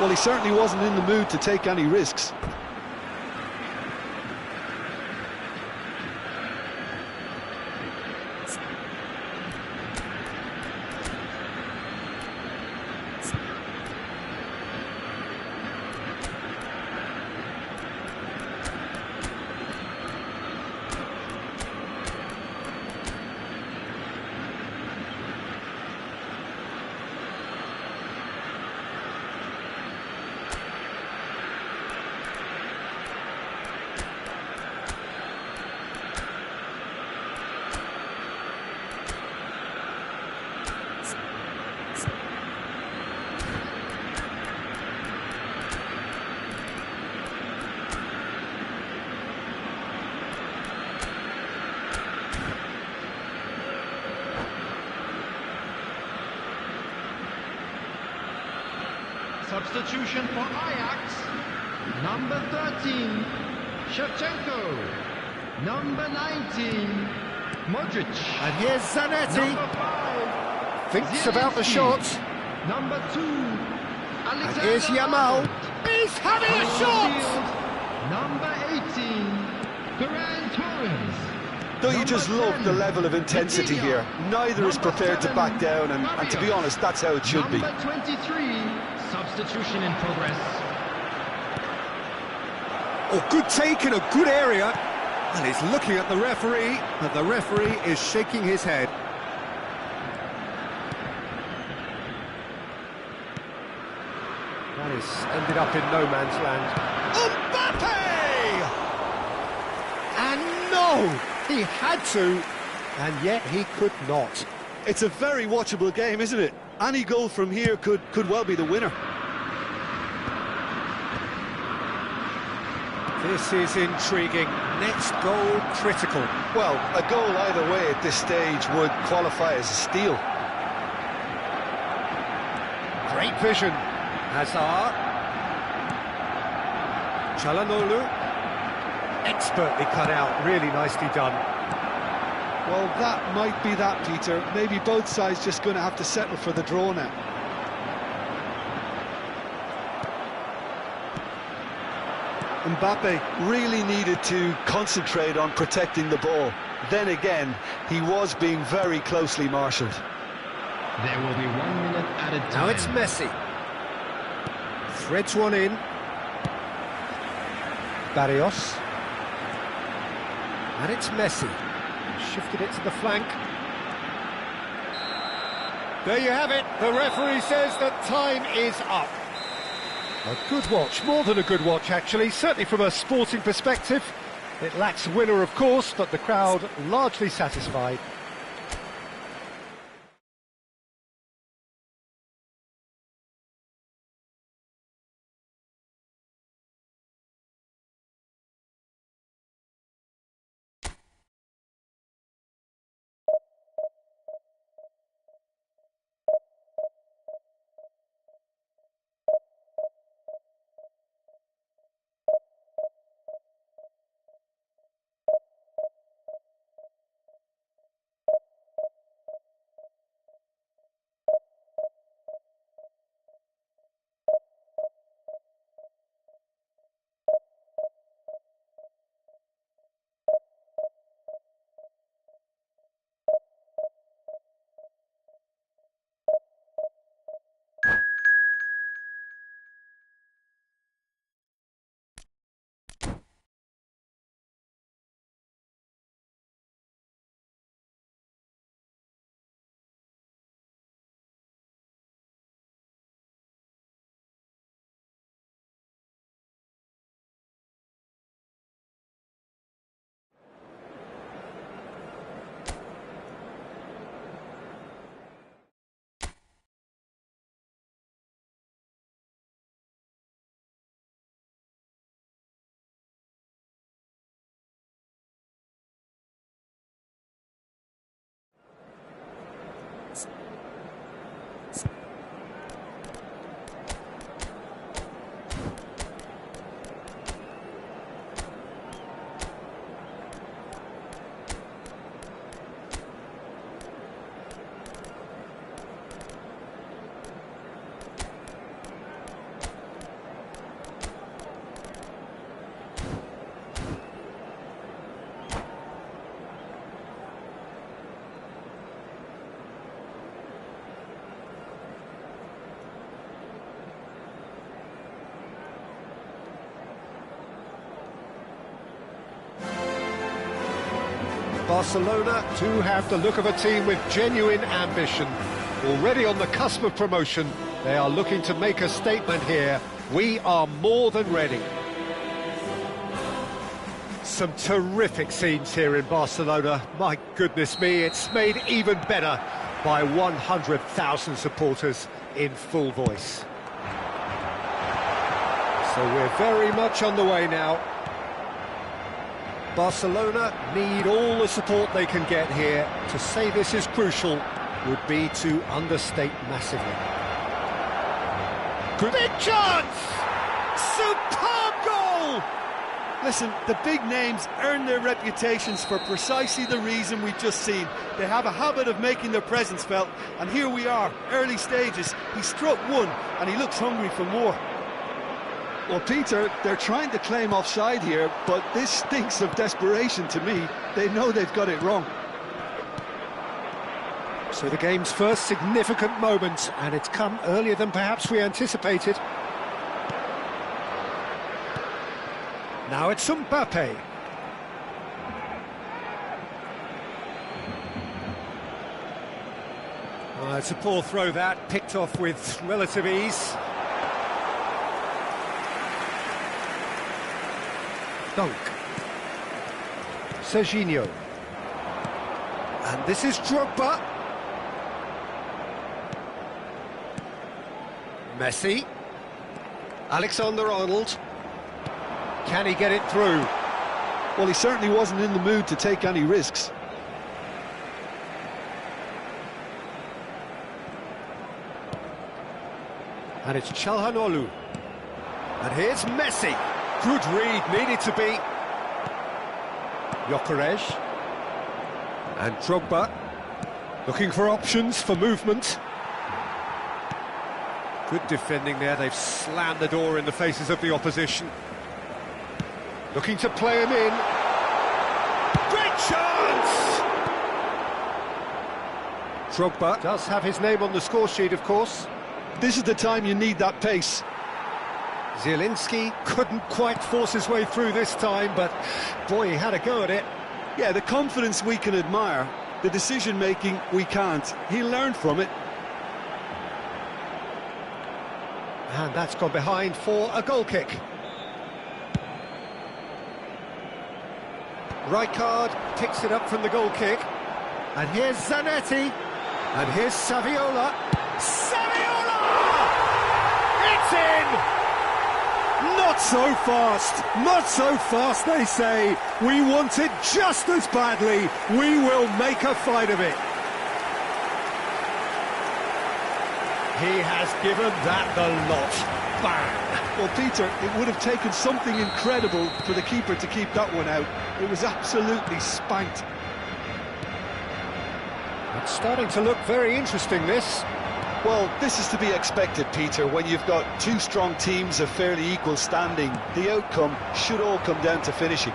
Well, he certainly wasn't in the mood to take any risks. Substitution for Ajax. Number 13, Shevchenko. Number 19, Modric. And here's Zanetti. Number 5, Thinks about the shot. Number 2, Alexander. And here's Yamal. He's having a shot! Number 18, Ferran Torres. Don't you just love the level of intensity here? Neither is prepared to back down, and to be honest, that's how it should be. Number 23, substitution in progress. Oh, good take in a good area. And he's looking at the referee, and the referee is shaking his head. That has ended up in no man's land. Mbappe! And no! He had to, and yet he could not. It's a very watchable game, isn't it? Any goal from here could well be the winner. This is intriguing. Next goal critical. Well, a goal either way at this stage would qualify as a steal. Great vision. Hazard. Çalhanoğlu. Expertly cut out. Really nicely done. Well, that might be that, Peter. Maybe both sides just going to have to settle for the draw now. Mbappe really needed to concentrate on protecting the ball. Then again, he was being very closely marshalled. There will be 1 minute added time. Now it's Messi. Threads one in. Barrios. And it's Messi. Shifted it to the flank. There you have it. The referee says that time is up. A good watch, more than a good watch actually, certainly from a sporting perspective. It lacks winner of course, but the crowd largely satisfied. Barcelona do have the look of a team with genuine ambition. Already on the cusp of promotion, they are looking to make a statement here. We are more than ready. Some terrific scenes here in Barcelona. My goodness me, it's made even better by 100,000 supporters in full voice. So we're very much on the way now. Barcelona need all the support they can get here. To say this is crucial would be to understate massively. Good. Big chance! Superb goal! Listen, the big names earn their reputations for precisely the reason we've just seen. They have a habit of making their presence felt, and here we are, early stages. He struck one, and he looks hungry for more. Well, Peter, they're trying to claim offside here, but this stinks of desperation to me. They know they've got it wrong. So the game's first significant moment, and it's come earlier than perhaps we anticipated. Now it's Mbappe. It's a poor throw that, picked off with relative ease. Dunk. Serginho. And this is Drogba. Messi. Alexander-Arnold. Can he get it through? Well, he certainly wasn't in the mood to take any risks. And it's Çalhanoğlu. And here's Messi. Good read, needed to be. Gyökeres. And Drogba. Looking for options for movement. Good defending there, they've slammed the door in the faces of the opposition. Looking to play him in. Great chance! Drogba does have his name on the score sheet, of course. This is the time you need that pace. Zielinski couldn't quite force his way through this time, but boy, he had a go at it. Yeah, the confidence we can admire, the decision-making we can't. He learned from it. And that's gone behind for a goal kick. Rijkaard picks it up from the goal kick. And here's Zanetti. And here's Saviola. Saviola! It's in! Not so fast, not so fast, they say. We want it just as badly. We will make a fight of it. He has given that the lot. Bang! Well, Peter, it would have taken something incredible for the keeper to keep that one out. It was absolutely spanked. It's starting to look very interesting, this. Well, this is to be expected, Peter, when you've got two strong teams of fairly equal standing. The outcome should all come down to finishing.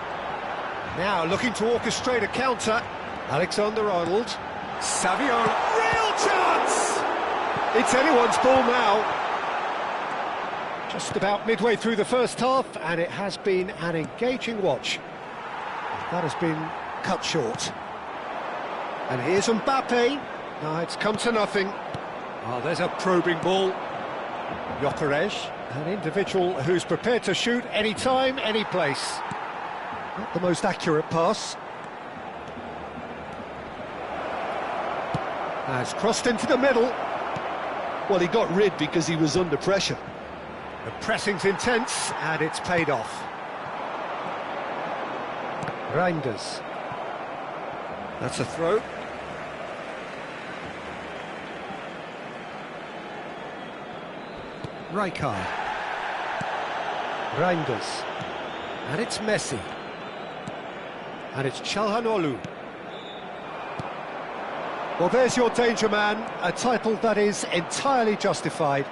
Now looking to orchestrate a counter. Alexander-Arnold. Saviola. Real chance! It's anyone's ball now. Just about midway through the first half, and it has been an engaging watch. That has been cut short. And here's Mbappe. No, it's come to nothing. Oh, there's a probing ball. Gyökeres, an individual who's prepared to shoot any time, any place. Not the most accurate pass. Has crossed into the middle. Well, he got rid because he was under pressure. The pressing's intense, and it's paid off. Reinders. That's a throw. Rijkaard. Reinders. And it's Messi. And it's Çalhanoğlu. Well, there's your danger man, a title that is entirely justified.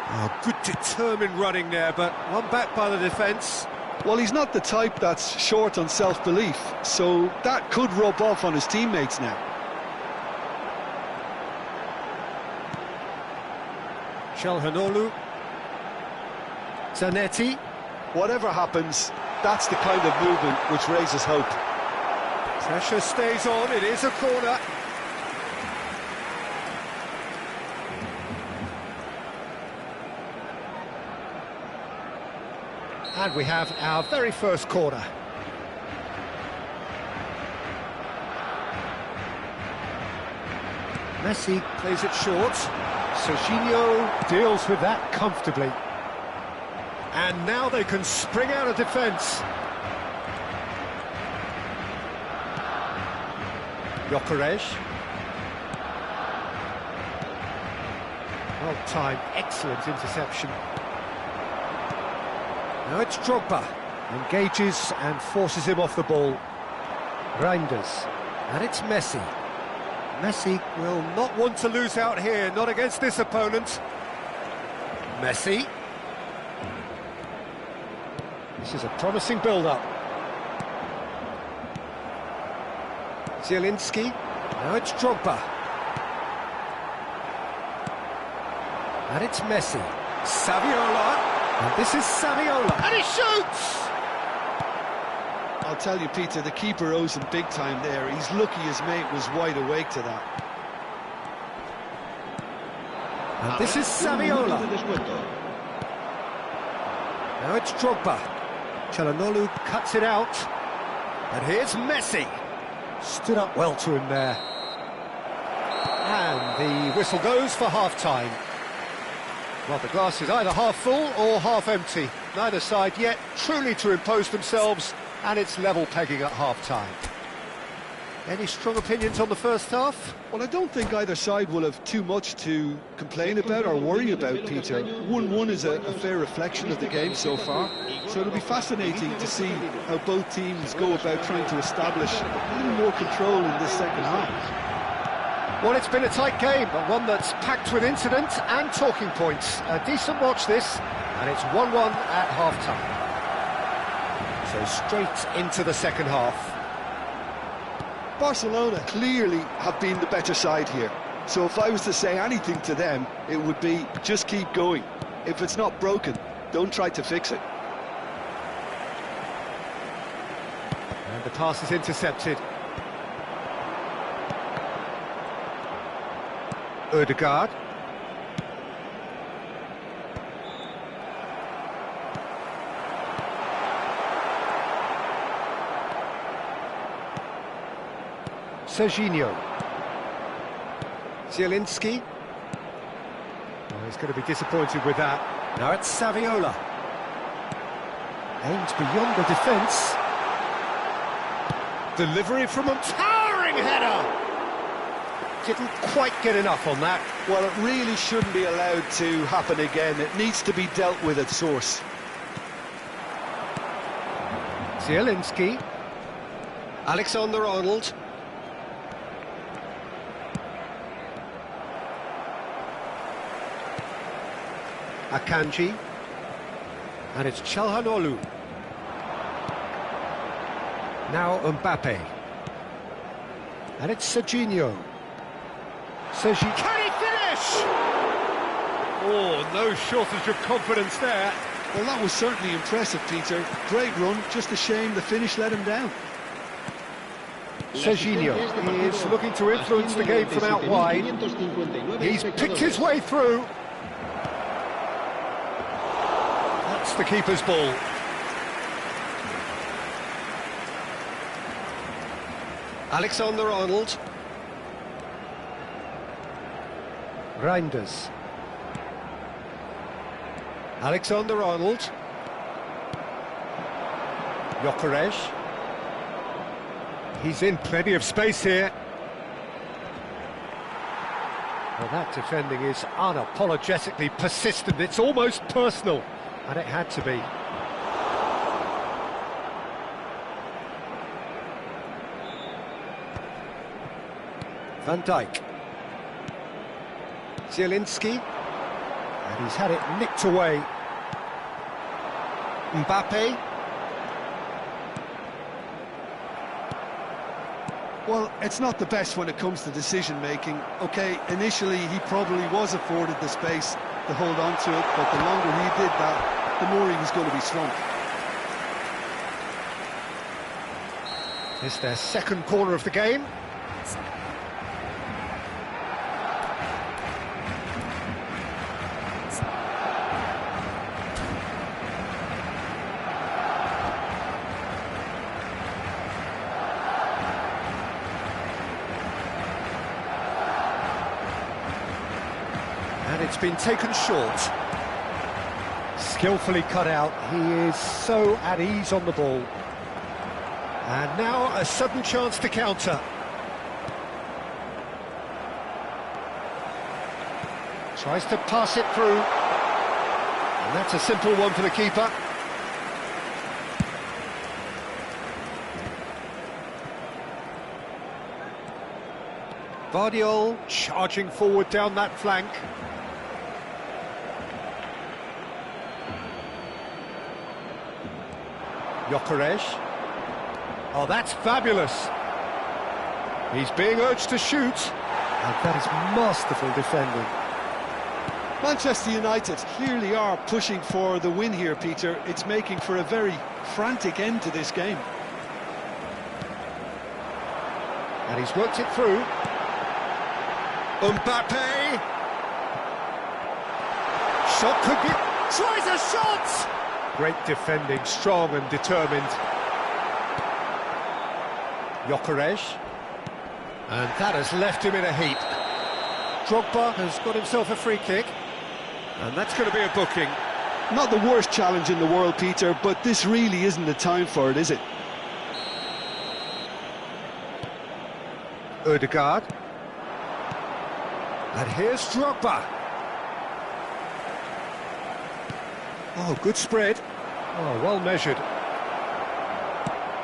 Oh, good determined running there, but one back by the defence. Well, he's not the type that's short on self-belief, so that could rub off on his teammates now. Çalhanoğlu. Zanetti. Whatever happens, that's the kind of movement which raises hope. Pressure stays on, it is a corner. And we have our very first corner. Messi plays it short. Serginho deals with that comfortably. And now they can spring out of defence. Gyökeres. Well timed, excellent interception. Now it's Drogba. Engages and forces him off the ball. Reinders. And it's Messi. Messi will not want to lose out here, not against this opponent. Messi. This is a promising build-up. Zielinski. Now it's Drogba. And it's Messi. Saviola. And this is Saviola. And he shoots! I'll tell you, Peter, the keeper owes him big time there. He's lucky his mate was wide awake to that. And this is Saviola. Now it's Drogba. Çalhanoğlu cuts it out. And here's Messi. Stood up well to him there. And the whistle goes for half-time. Well, the glass is either half full or half empty. Neither side yet truly to impose themselves, and it's level pegging at half-time. Any strong opinions on the first half? Well, I don't think either side will have too much to complain about or worry about, Peter. 1-1 is a fair reflection of the game so far, so it'll be fascinating to see how both teams go about trying to establish a little more control in this second half. Well, it's been a tight game, but one that's packed with incident and talking points. A decent watch this, and it's 1-1 at half-time. So straight into the second half. Barcelona clearly have been the better side here. So if I was to say anything to them, it would be just keep going. If it's not broken, don't try to fix it. And the pass is intercepted. Ødegaard. Serginho. Zielinski. Oh, he's going to be disappointed with that. Now it's Saviola. Aimed beyond the defence. Delivery from a towering header. Didn't quite get enough on that. Well, it really shouldn't be allowed to happen again. It needs to be dealt with at source. Zielinski. Alexander-Arnold. Akanji. And it's Çalhanoğlu. Now Mbappe. And it's Serginho. Sergi, can he finish? Oh, no shortage of confidence there. Well, that was certainly impressive, Peter. Great run, just a shame the finish let him down. Serginho is looking to influence the game from out wide. He's picked his way through. That's the keeper's ball. Alexander-Arnold. Reinders. Alexander-Arnold. Gyökeres. He's in plenty of space here. Well, that defending is unapologetically persistent. It's almost personal, and it had to be. Van Dijk. Zielinski, and he's had it nicked away. Mbappe. Well, it's not the best when it comes to decision-making. OK, initially he probably was afforded the space to hold on to it, but the longer he did that, the more he was going to be swamped. It's their second corner of the game. And it's been taken short. Skillfully cut out. He is so at ease on the ball. And now a sudden chance to counter. Tries to pass it through. And that's a simple one for the keeper. Vardiol charging forward down that flank. Gyökeres. Oh, that's fabulous. He's being urged to shoot. And that is masterful defending. Manchester United clearly are pushing for the win here, Peter. It's making for a very frantic end to this game. And he's worked it through. Mbappe! Shot could be... Tries a shot! Great defending, strong and determined. Gyökeres. And that has left him in a heap. Drogba has got himself a free kick. And that's going to be a booking. Not the worst challenge in the world, Peter, but this really isn't the time for it, is it? Ødegaard. And here's Drogba. Oh, good spread. Oh, well measured.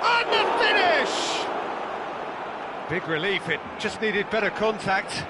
And the finish! Big relief, it just needed better contact.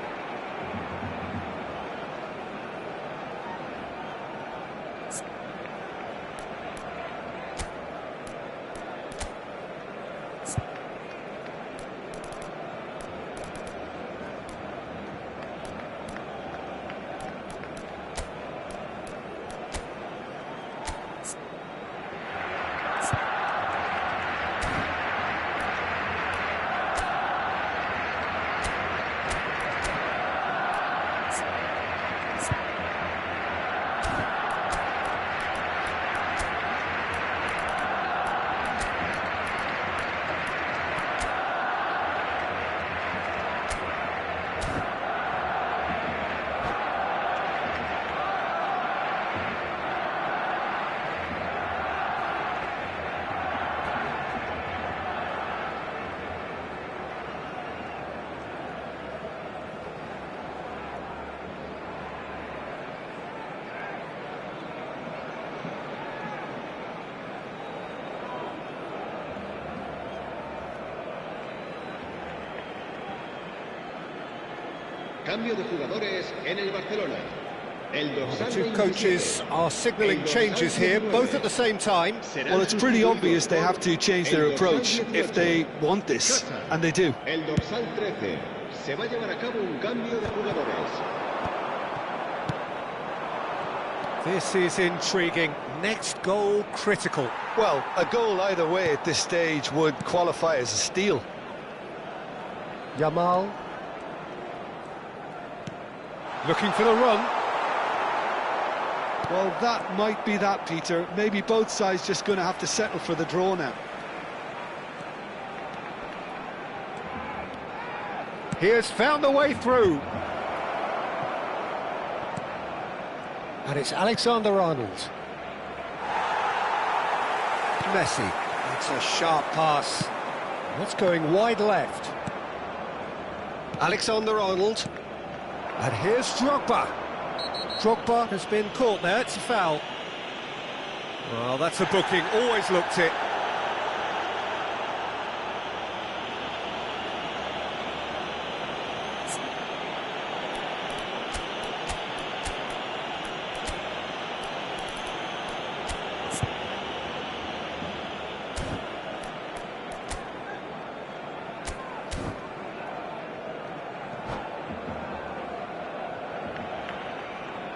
Cambio de jugadores en el Barcelona. The two coaches are signalling changes here, both at the same time. Well, it's pretty obvious they have to change their approach if they want this, and they do. El dorsal 13. Se va a llevar a cabo un cambio de jugadores. This is intriguing. Next goal critical. Well, a goal either way at this stage would qualify as a steal. Yamal. Looking for the run. Well, that might be that, Peter. Maybe both sides just going to have to settle for the draw now. He has found a way through. And it's Alexander-Arnold. Messi. It's a sharp pass. That's going wide left. Alexander-Arnold. And here's Drogba. Drogba has been caught there, it's a foul. Well, that's a booking, always looked it.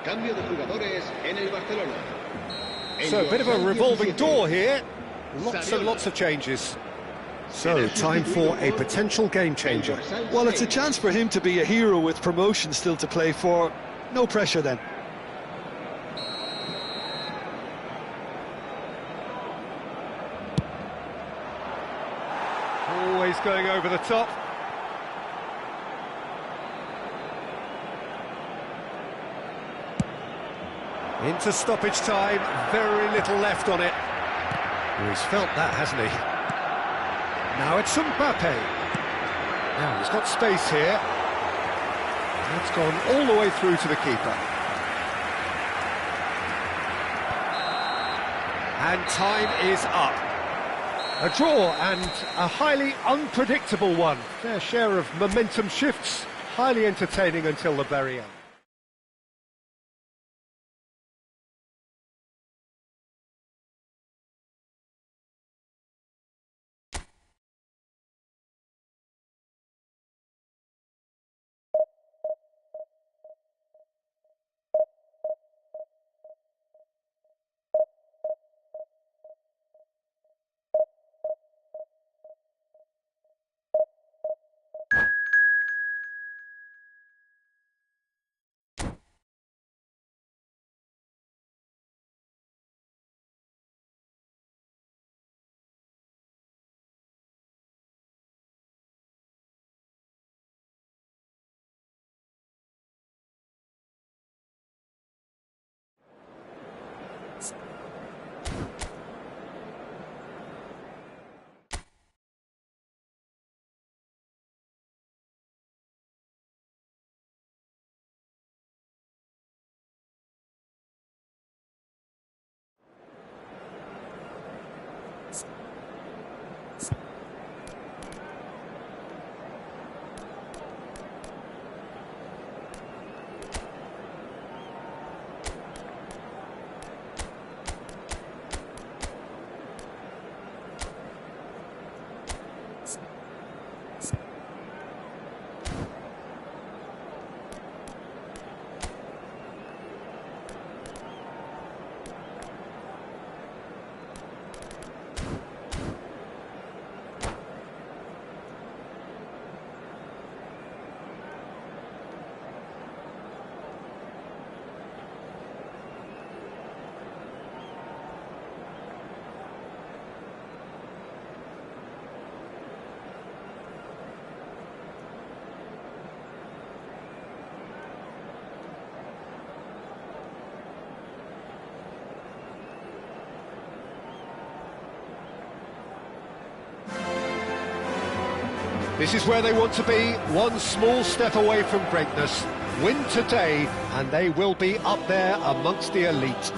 Cambio de jugadores en el Barcelona. So, a bit of a revolving door here. Lots and lots of changes. So, time for a potential game changer. Well, it's a chance for him to be a hero with promotion still to play for. No pressure then. Always going over the top. Into stoppage time, very little left on it. Oh, he's felt that, hasn't he? Now it's Mbappe. Now he's got space here. That's gone all the way through to the keeper. And time is up. A draw and a highly unpredictable one. Fair share of momentum shifts, highly entertaining until the very end. This is where they want to be, one small step away from greatness. Win today, and they will be up there amongst the elite.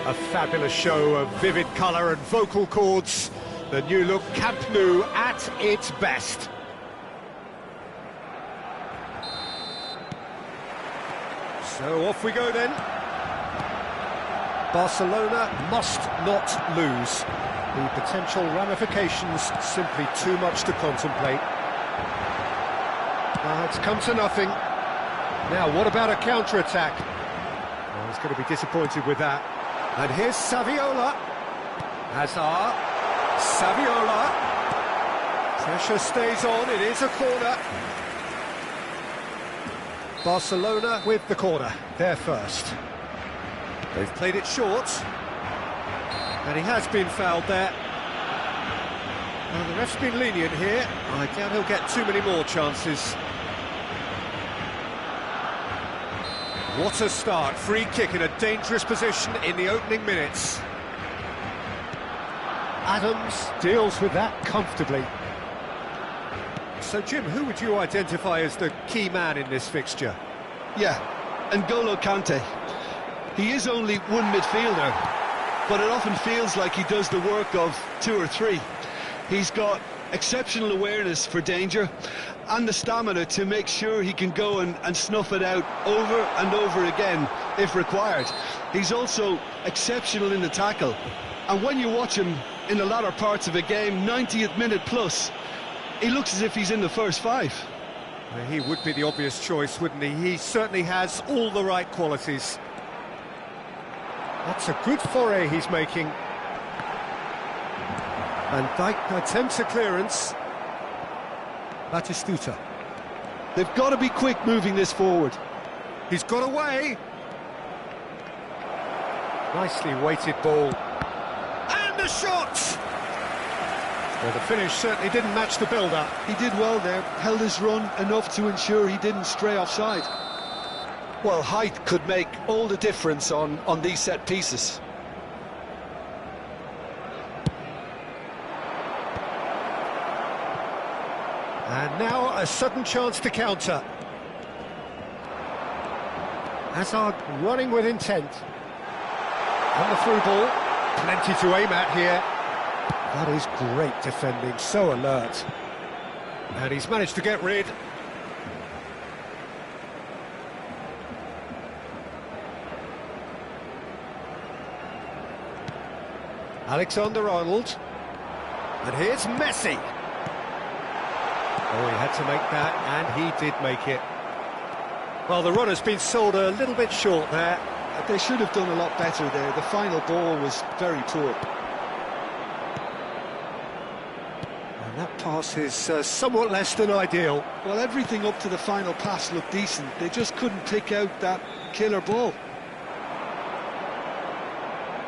A fabulous show of vivid colour and vocal cords. The new look Camp Nou at its best. So off we go then. Barcelona must not lose. The potential ramifications simply too much to contemplate. It's come to nothing. Now, what about a counter-attack? Well, he's going to be disappointed with that. And here's Saviola. Hazard. Saviola. Pressure stays on, it is a corner. Barcelona with the corner, they're first. They've played it short. And he has been fouled there. Well, the ref's been lenient here. I doubt he'll get too many more chances. What a start. Free kick in a dangerous position in the opening minutes. Adams deals with that comfortably. So, Jim, who would you identify as the key man in this fixture? Yeah, N'Golo Kante. He is only one midfielder, but it often feels like he does the work of two or three. He's got exceptional awareness for danger and the stamina to make sure he can go and snuff it out over and over again if required. He's also exceptional in the tackle, and when you watch him in the latter parts of a game, 90th minute plus, he looks as if he's in the first five. Well, he would be the obvious choice, wouldn't he? He certainly has all the right qualities. That's a good foray he's making. Van Dijk attempts a clearance. Batistuta. They've got to be quick moving this forward. He's got away. Nicely weighted ball. And the shot! Well, the finish certainly didn't match the build-up. He did well there, held his run enough to ensure he didn't stray offside. Well, height could make all the difference on these set pieces. And now a sudden chance to counter. Hazard running with intent. On the through ball, plenty to aim at here. That is great defending, so alert. And he's managed to get rid. Alexander-Arnold. And here's Messi. Oh, he had to make that, and he did make it. Well, the run has been sold a little bit short there. They should have done a lot better there. The final ball was very poor. And that pass is somewhat less than ideal. Well, everything up to the final pass looked decent. They just couldn't pick out that killer ball.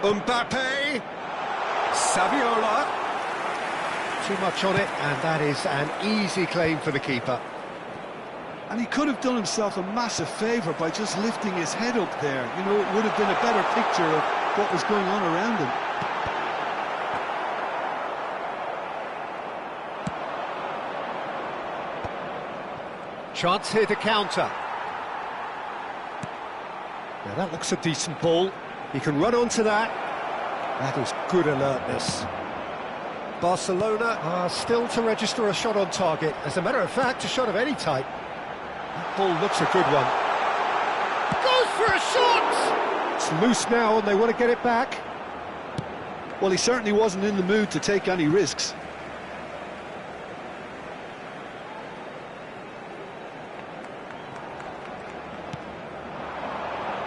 Mbappe. Saviola. Too much on it, and that is an easy claim for the keeper. And he could have done himself a massive favour by just lifting his head up there. You know, it would have been a better picture of what was going on around him. Chance here to counter. Now that looks a decent ball. He can run onto that. That is good alertness. Barcelona are still to register a shot on target. As a matter of fact, a shot of any type. That ball looks a good one. Goes for a shot! It's loose now and they want to get it back. Well, he certainly wasn't in the mood to take any risks.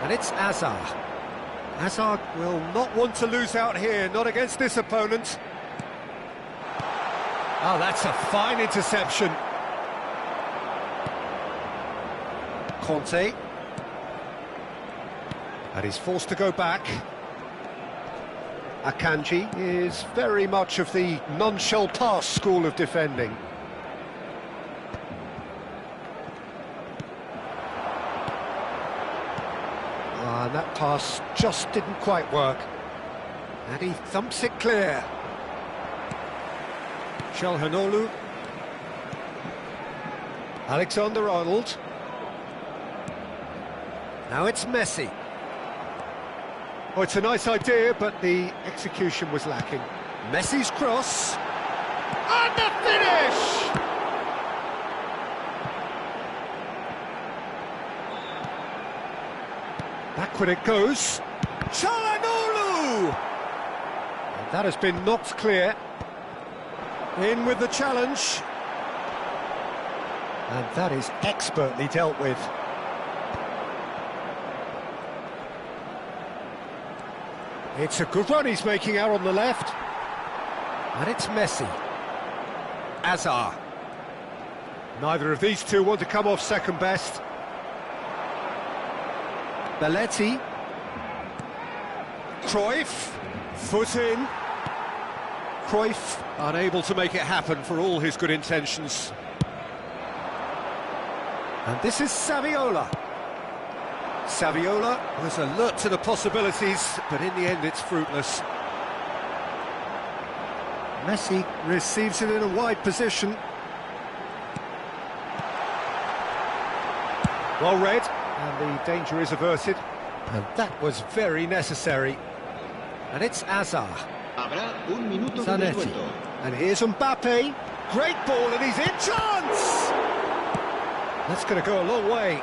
And it's Hazard. Hazard will not want to lose out here, not against this opponent. Oh, that's a fine interception. Conte. And he's forced to go back. Akanji is very much of the non-shall-pass school of defending. And that pass just didn't quite work. And he thumps it clear. Çalhanoğlu. Alexander-Arnold. Now it's Messi. Oh, it's a nice idea, but the execution was lacking. Messi's cross. And the finish! Backward it goes. Çalhanoğlu! And that has been knocked clear. In with the challenge. And that is expertly dealt with. It's a good run he's making out on the left. And it's Messi. Hazard. Neither of these two want to come off second best. Belletti. Cruyff. Foot in. Cruyff unable to make it happen for all his good intentions. And this is Saviola. Saviola was alert to the possibilities, but in the end it's fruitless. Messi receives it in a wide position. Well read, and the danger is averted. And that was very necessary. And it's Hazard. Zanetti. And here's Mbappe. Great ball, and he's in chance! That's going to go a long way.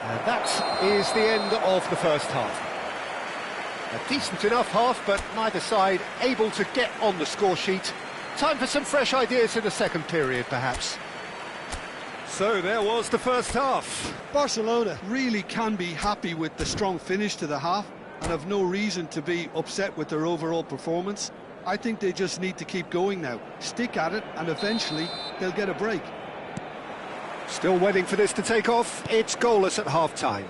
And that is the end of the first half. A decent enough half, but neither side able to get on the score sheet. Time for some fresh ideas in the second period, perhaps. So there was the first half. Barcelona really can be happy with the strong finish to the half and have no reason to be upset with their overall performance. I think they just need to keep going now, stick at it, and eventually they'll get a break. Still waiting for this to take off. It's goalless at half-time.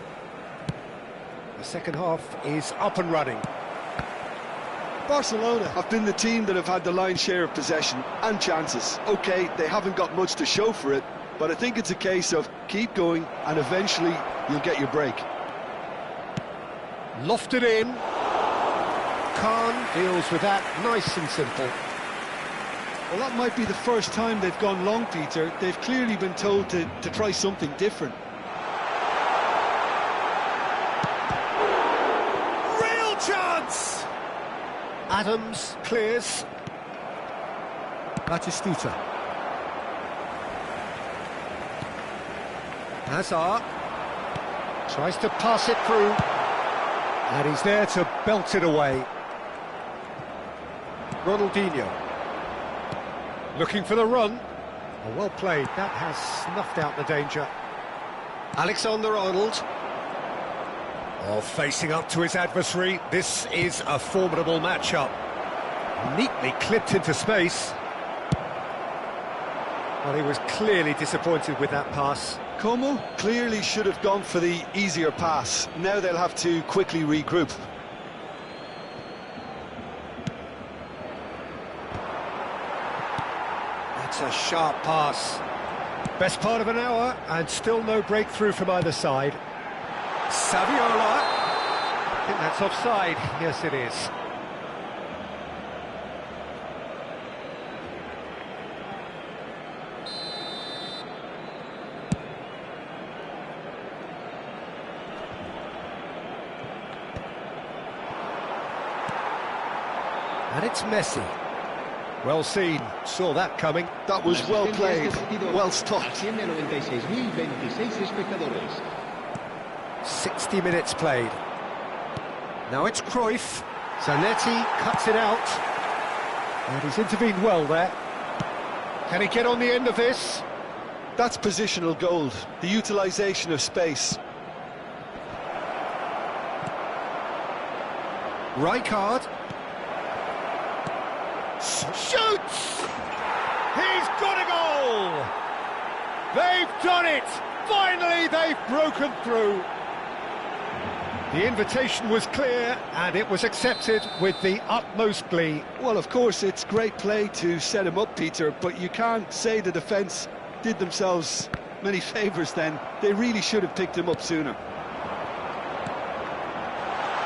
The second half is up and running. Barcelona have been the team that have had the lion's share of possession and chances. OK, they haven't got much to show for it, but I think it's a case of keep going and eventually you'll get your break. Lofted in. Khan deals with that nice and simple. Well, that might be the first time they've gone long, Peter. They've clearly been told to try something different. Adams clears. Batistuta. Hazard tries to pass it through, and he's there to belt it away. Ronaldinho looking for the run. Oh, well played, that has snuffed out the danger. Alexander-Arnold. Oh, facing up to his adversary. This is a formidable matchup. Neatly clipped into space. Well, he was clearly disappointed with that pass. Como clearly should have gone for the easier pass. Now they'll have to quickly regroup. That's a sharp pass. Best part of an hour, and still no breakthrough from either side. Saviola. I think that's offside. Yes, it is. And it's Messi. Well seen, saw that coming. That was well played, well stopped. 60 minutes played. Now it's Cruyff. Zanetti cuts it out. And he's intervened well there. Can he get on the end of this? That's positional gold, the utilisation of space. Rijkaard. Shoots! He's got a goal! They've done it! Finally, they've broken through. The invitation was clear, and it was accepted with the utmost glee. Well, of course, it's great play to set him up, Peter, but you can't say the defence did themselves many favours then. They really should have picked him up sooner.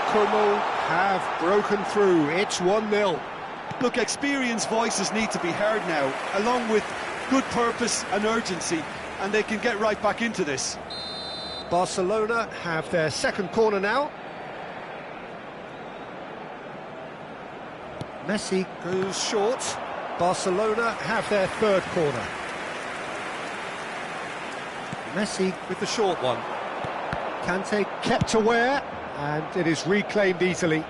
Como have broken through. It's 1-0. Look, experienced voices need to be heard now, along with good purpose and urgency, and they can get right back into this. Barcelona have their second corner now. Messi goes short. Barcelona have their third corner. Messi with the short one. Kante kept aware, and it is reclaimed easily.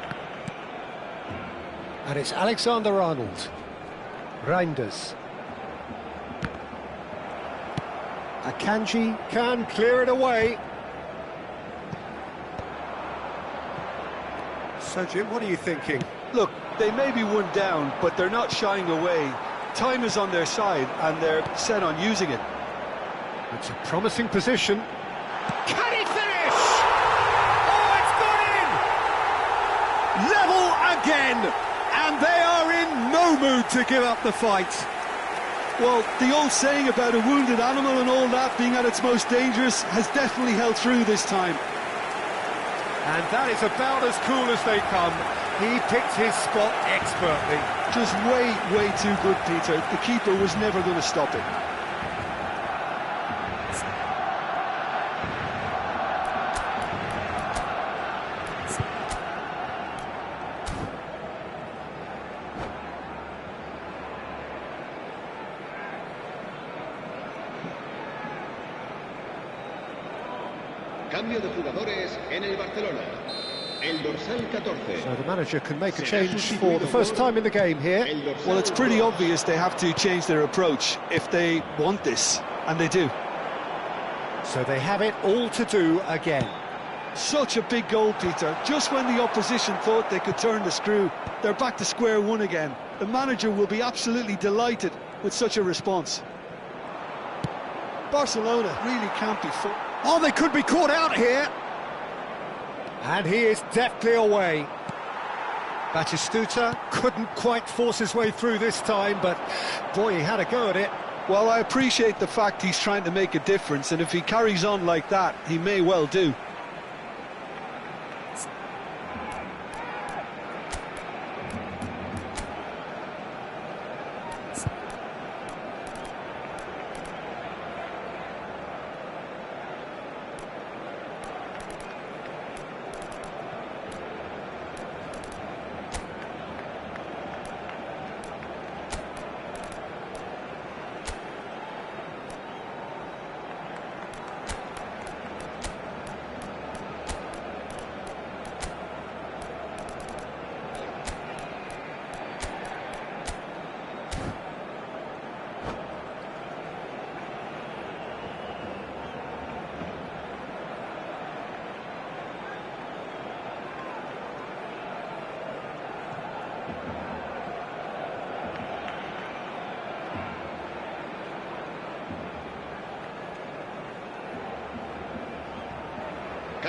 And it's Alexander-Arnold. Reinders. Akanji can clear it away. So, Jim, what are you thinking? Look, they may be one down, but they're not shying away. Time is on their side, and they're set on using it. It's a promising position. Can he finish? Oh, it's gone in! Level again! And they are in no mood to give up the fight. Well, the old saying about a wounded animal and all that being at its most dangerous has definitely held through this time. And that is about as cool as they come. He picked his spot expertly. Just way too good, Peter. The keeper was never going to stop it. Cambio de jugadores en el Barcelona. El dorsal 14. So the manager can make a change for the first time in the game here. Well, it's pretty obvious they have to change their approach if they want this, and they do. So they have it all to do again. Such a big goal, Peter. Just when the opposition thought they could turn the screw, they're back to square one again. The manager will be absolutely delighted with such a response. Barcelona really can't be full. Oh, they could be caught out here. And he is deftly away. Batistuta couldn't quite force his way through this time, but boy, he had a go at it. Well, I appreciate the fact he's trying to make a difference, and if he carries on like that, he may well do.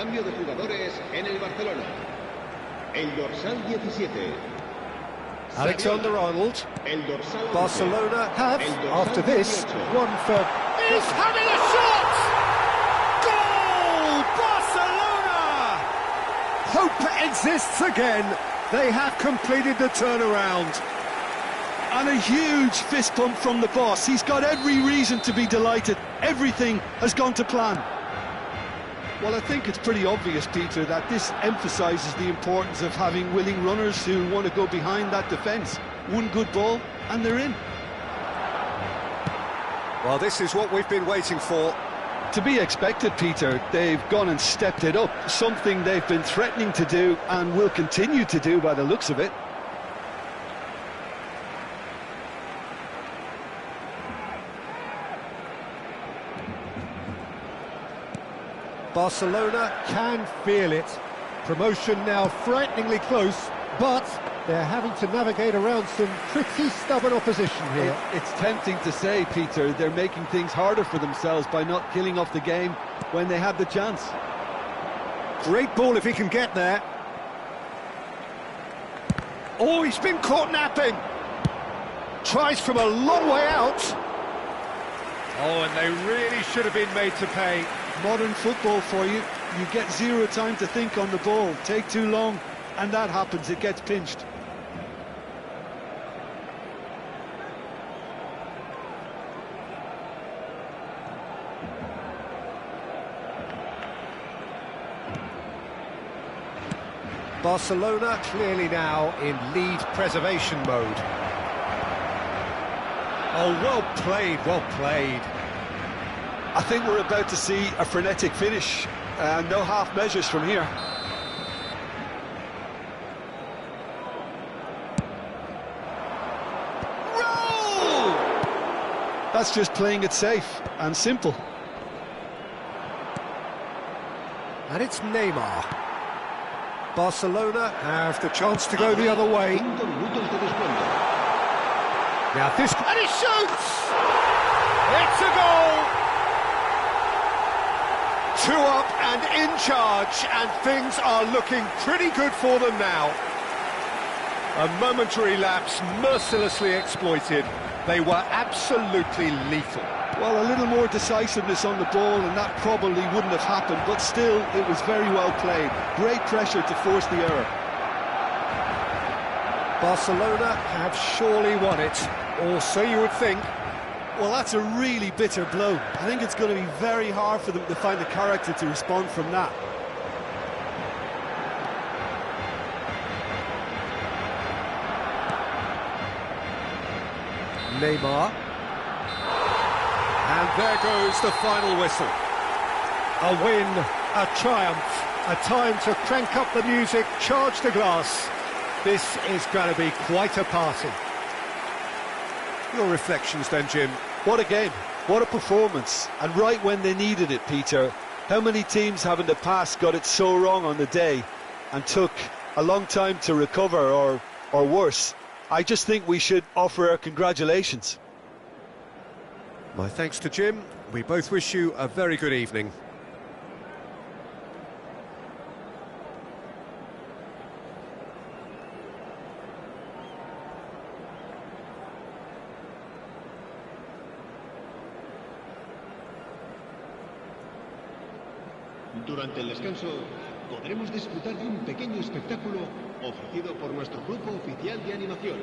Cambio de jugadores en el Barcelona. El dorsal 17. Alexander-Arnold. El dorsal 11. Barcelona have, El dorsal after this, 18. one for... He's having a shot! Goal! Barcelona! Hope exists again. They have completed the turnaround. And a huge fist pump from the boss. He's got every reason to be delighted. Everything has gone to plan. Well, I think it's pretty obvious, Peter, that this emphasises the importance of having willing runners who want to go behind that defence. One good ball, and they're in. Well, this is what we've been waiting for. To be expected, Peter. They've gone and stepped it up. Something they've been threatening to do and will continue to do by the looks of it. Barcelona can feel it. Promotion now frighteningly close, but they're having to navigate around some pretty stubborn opposition here. It's tempting to say, Peter, they're making things harder for themselves by not killing off the game when they had the chance. Great ball if he can get there. Oh, he's been caught napping. Tries from a long way out. Oh, and they really should have been made to pay. Modern football for you. You get zero time to think on the ball. Take too long, and that happens. It gets pinched. Barcelona clearly now in lead preservation mode. Oh, well played, well played. I think we're about to see a frenetic finish. No half measures from here. Roll! That's just playing it safe and simple. And it's Neymar. Barcelona have the chance to go the other way. 5 minutos de descuento. Now this... And he shoots! It's a goal! 2 up and in charge, and things are looking pretty good for them now. A momentary lapse mercilessly exploited. They were absolutely lethal. Well, a little more decisiveness on the ball and that probably wouldn't have happened, but still, it was very well played. Great pressure to force the error. Barcelona have surely won it, or so you would think. Well, that's a really bitter blow. I think it's going to be very hard for them to find the character to respond from that. Neymar. And there goes the final whistle. A win, a triumph, a time to crank up the music, charge the glass. This is going to be quite a party. Your reflections then, Jim? What a game, what a performance, and right when they needed it, Peter. How many teams have in the past got it so wrong on the day and took a long time to recover, or worse? I just think we should offer our congratulations. My thanks to Jim. We both wish you a very good evening. Durante el descanso podremos disfrutar de un pequeño espectáculo ofrecido por nuestro grupo oficial de animación.